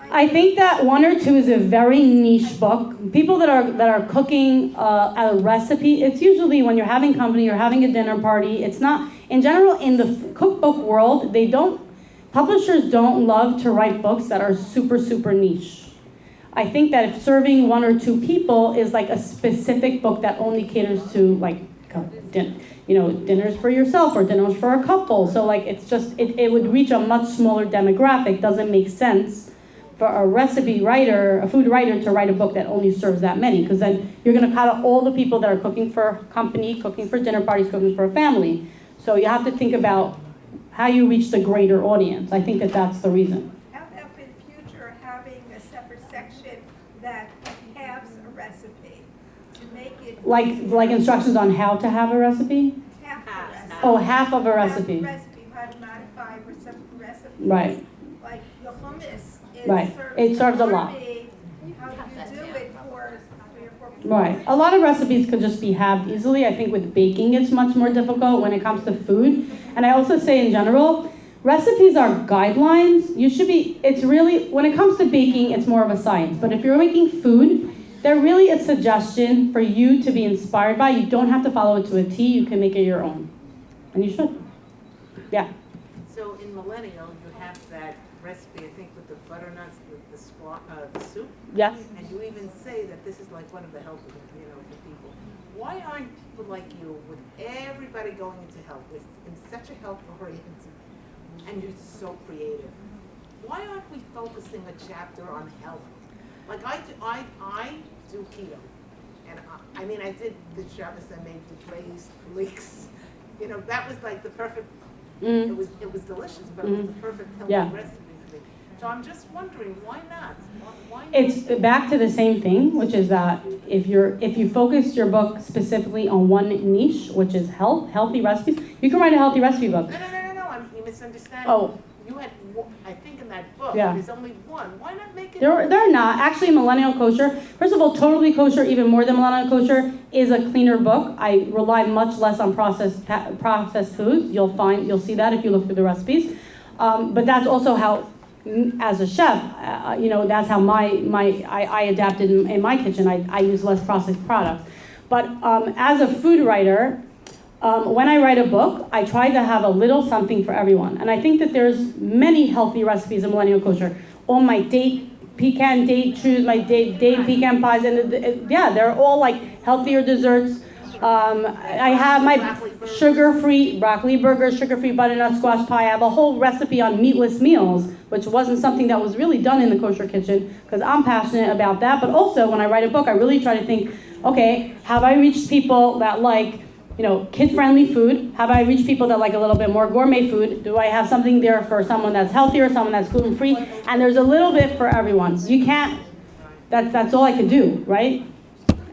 I think that 1 or 2 is a very niche book. People that are cooking a recipe, it's usually when you're having company, you're having a dinner party. It's not, in general, in the cookbook world, publishers don't love to write books that are super, super niche. I think that if serving 1 or 2 people is like a specific book that only caters to, like, dinners for yourself or dinners for a couple. So, like, it's just, it would reach a much smaller demographic. Doesn't make sense for a recipe writer, a food writer, to write a book that only serves that many, because then you're going to cut out all the people that are cooking for a company, cooking for dinner parties, cooking for a family. So you have to think about how you reach the greater audience. I think that that's the reason. How about in the future having a separate section that halves a recipe to make it Like instructions on how to have a recipe? half a recipe? Oh, half of a Half recipe. how to modify recipes. Right. Like the hummus. Right. It serves a lot. How do you do it for 3 or 4 people? Right. A lot of recipes could just be halved easily. I think with baking it's much more difficult when it comes to food. And I also say in general, recipes are guidelines. It's really, when it comes to baking, it's more of a science. But if you're making food, they're really a suggestion for you to be inspired by. You don't have to follow it to a T. You can make it your own. And you should. Yeah. So in Millennial, you have that recipe, I think, with the butternuts, the soup. Yes. And you even say that this is like one of the healthy, for people. Why aren't people like you, with everybody going into health, in such a health oriented, and you're so creative? Why aren't we focusing a chapter on health? Like I do keto, and I did the Shabbos I made with raised leeks. That was like the perfect. Mm. It was delicious, but it was the perfect healthy recipe for me. So I'm just wondering, why not? Why not? It's back to the same thing, which is that if you focus your book specifically on one niche, which is healthy recipes, you can write a healthy recipe book. No, you misunderstand. Oh. You had, I think in that book, Yeah. there's only one. Why not make it? They're not. Actually, Millennial Kosher, first of all, Totally Kosher, even more than Millennial Kosher, is a cleaner book. I rely much less on processed foods. You'll see that if you look through the recipes. But that's also how, as a chef, that's how I adapted in my kitchen. I use less processed products. But as a food writer, when I write a book, I try to have a little something for everyone. And I think that there's many healthy recipes in Millennial Kosher. All my pecan date chews, my date pecan pies, and they're all like healthier desserts. I have my sugar-free broccoli burgers, sugar-free butternut squash pie. I have a whole recipe on meatless meals, which wasn't something that was really done in the kosher kitchen, because I'm passionate about that. But also, when I write a book, I really try to think, okay, have I reached people that like, kid-friendly food? Have I reached people that like a little bit more gourmet food? Do I have something there for someone that's healthier, someone that's gluten-free? And there's a little bit for everyone. You can't, that's all I can do, right?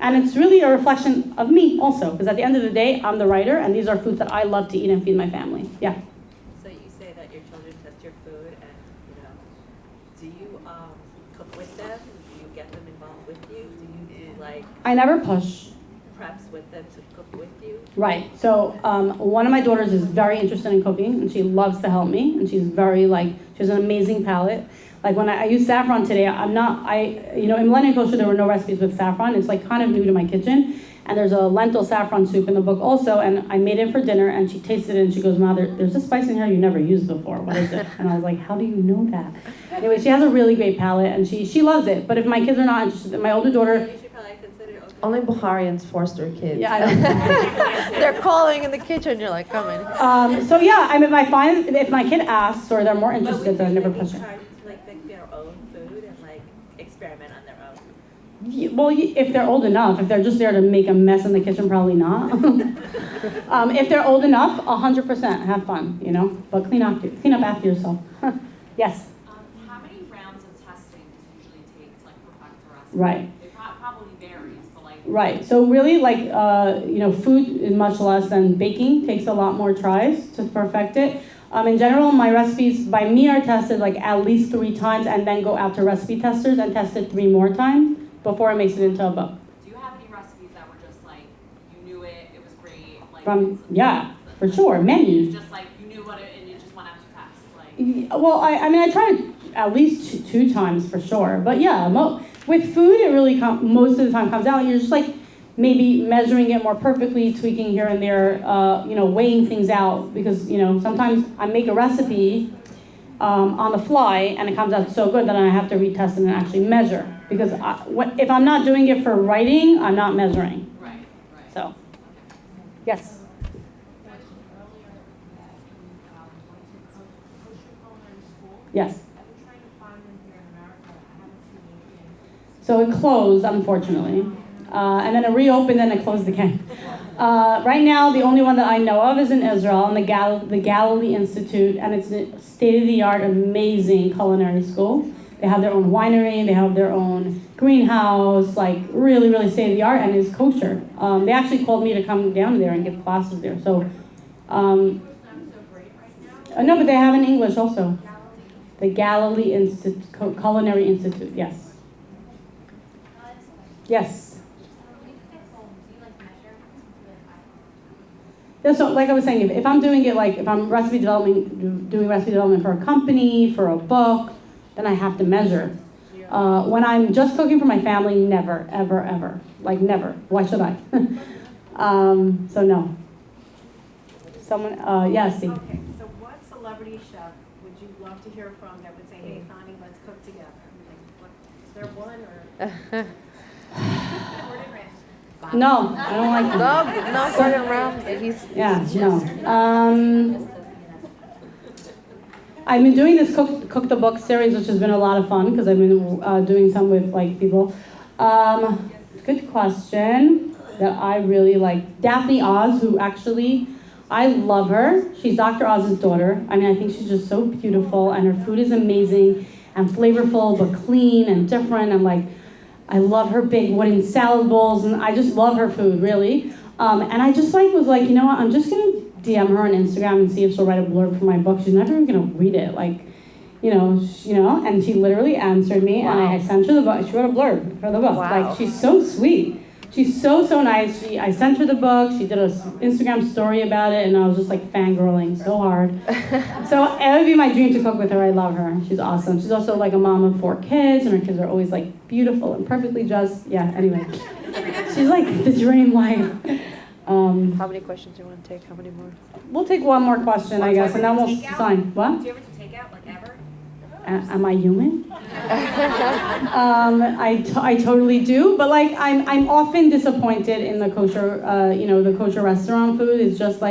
And it's really a reflection of me also, because at the end of the day, I'm the writer, and these are foods that I love to eat and feed my family. Yeah. So you say that you're children test your food, and do you cook with them? Do you get them involved with you? Do you do like I never push. preps with them to cook with you? Right. So one of my daughters is very interested in cooking, and she loves to help me, and she's very she has an amazing palate. Like when I use saffron today, in Millennium Kosher there were no recipes with saffron. It's like kind of new to my kitchen. And there's a lentil saffron soup in the book also, and I made it for dinner, and she tasted it, and she goes, "Ma, there's a spice in here you never used before. What is it?" And I was like, "How do you know that?" Anyway, she has a really great palate, and she loves it. But if my kids are not interested, my older daughter... You should probably consider Only Bukharians force their kids. Yeah, I know. They're calling in the kitchen, you're like, come in. So yeah, I mean, if I find if my kid asks or they're more interested, then I never push it. try to make their own food and experiment on their own? Well, if they're old enough, if they're just there to make a mess in the kitchen, probably not. If they're old enough, 100% have fun, but clean up after yourself. Yes? How many rounds of testing does it usually take to perfect the recipe? Right. It probably varies, but Right, so really food is much less than baking, takes a lot more tries to perfect it. In general, my recipes by me are tested at least 3 times and then go out to recipe testers and test it 3 more times before it makes it into a book. do you have any recipes that were just you knew it was great? For sure, many. Just you knew what it, and you just went out to test? Well, I tried at least 2 times for sure, but yeah, with food, it really most of the time comes out. You're just maybe measuring it more perfectly, tweaking here and there, weighing things out because sometimes I make a recipe on the fly and it comes out so good that I have to retest it and actually measure because if I'm not doing it for writing, I'm not measuring. Right. So, yes. Yes. So it closed, unfortunately. And then it reopened and it closed again. Right now, the only one that I know of is in Israel, in the Galilee Institute, and it's a state-of-the-art, amazing culinary school. They have their own winery, they have their own greenhouse, really, really state-of-the-art, and it's kosher. They actually called me to come down there and give classes there. So, no, but they have in English also. The Galilee Culinary Institute, yes. Yes. Yeah, so like I was saying, if I'm doing it if I'm doing recipe development for a company, for a book, then I have to measure. When I'm just cooking for my family, never, ever, ever. Never. Why should I? So no. Someone, Steve. Okay, so what celebrity chef would you love to hear from that would say, "Hey, Connie, let's cook together"? Is there one or? No, I don't like him. No, Gordon Ramsay. No. I've been doing this cook the book series, which has been a lot of fun because I've been doing some with people. Good question that I really like. Daphne Oz, who actually, I love her. She's Dr. Oz's daughter. I think she's just so beautiful, and her food is amazing and flavorful, but clean and different. And I love her big wooden salad bowls, and I just love her food, really. And I just was you know what, I'm just gonna DM her on Instagram and see if she'll write a blurb for my book. She's never even gonna read it, and she literally answered me, and I sent her the book. She wrote a blurb for the book. Wow. She's so sweet. She's so nice. I sent her the book. She did an Instagram story about it, and I was just fangirling so hard. So it would be my dream to cook with her. I love her. She's awesome. She's also a mom of 4 kids, and her kids are always beautiful and perfectly dressed. Yeah. Anyway, she's the dream life. How many questions do you want to take? How many more? We'll take one more question, I guess, and then we'll sign. What? Do you ever do takeout, ever? Am I human? I totally do, but I'm often disappointed in the kosher, the kosher restaurant food. It's just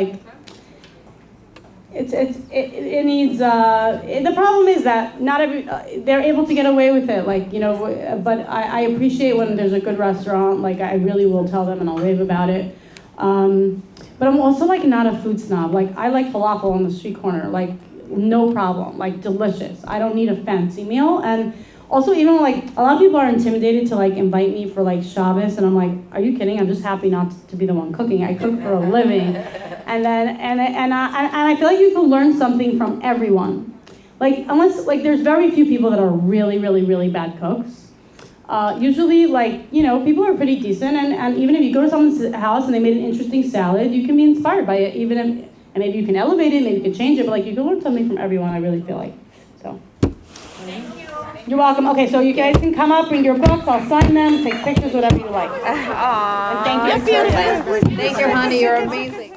it needs. The problem is that not they're able to get away with it, But I appreciate when there's a good restaurant. I really will tell them and I'll rave about it. But I'm also not a food snob. I like falafel on the street corner. No problem, delicious. I don't need a fancy meal. And also even a lot of people are intimidated to invite me for Shabbos, and I'm are you kidding? I'm just happy not to be the one cooking. I cook for a living. And I feel you can learn something from everyone. Like, unless, like, there's very few people that are really, really, really bad cooks. Usually, like, you know, people are pretty decent, and even if you go to someone's house and they made an interesting salad, you can be inspired by it, even if, and maybe you can elevate it, maybe you can change it, but like, you can learn something from everyone, I really feel like, so. Thank you. You're welcome. Okay, so you guys can come up, bring your books, I'll sign them, take pictures, whatever you like. And thank you. Thank you, honey. You're amazing.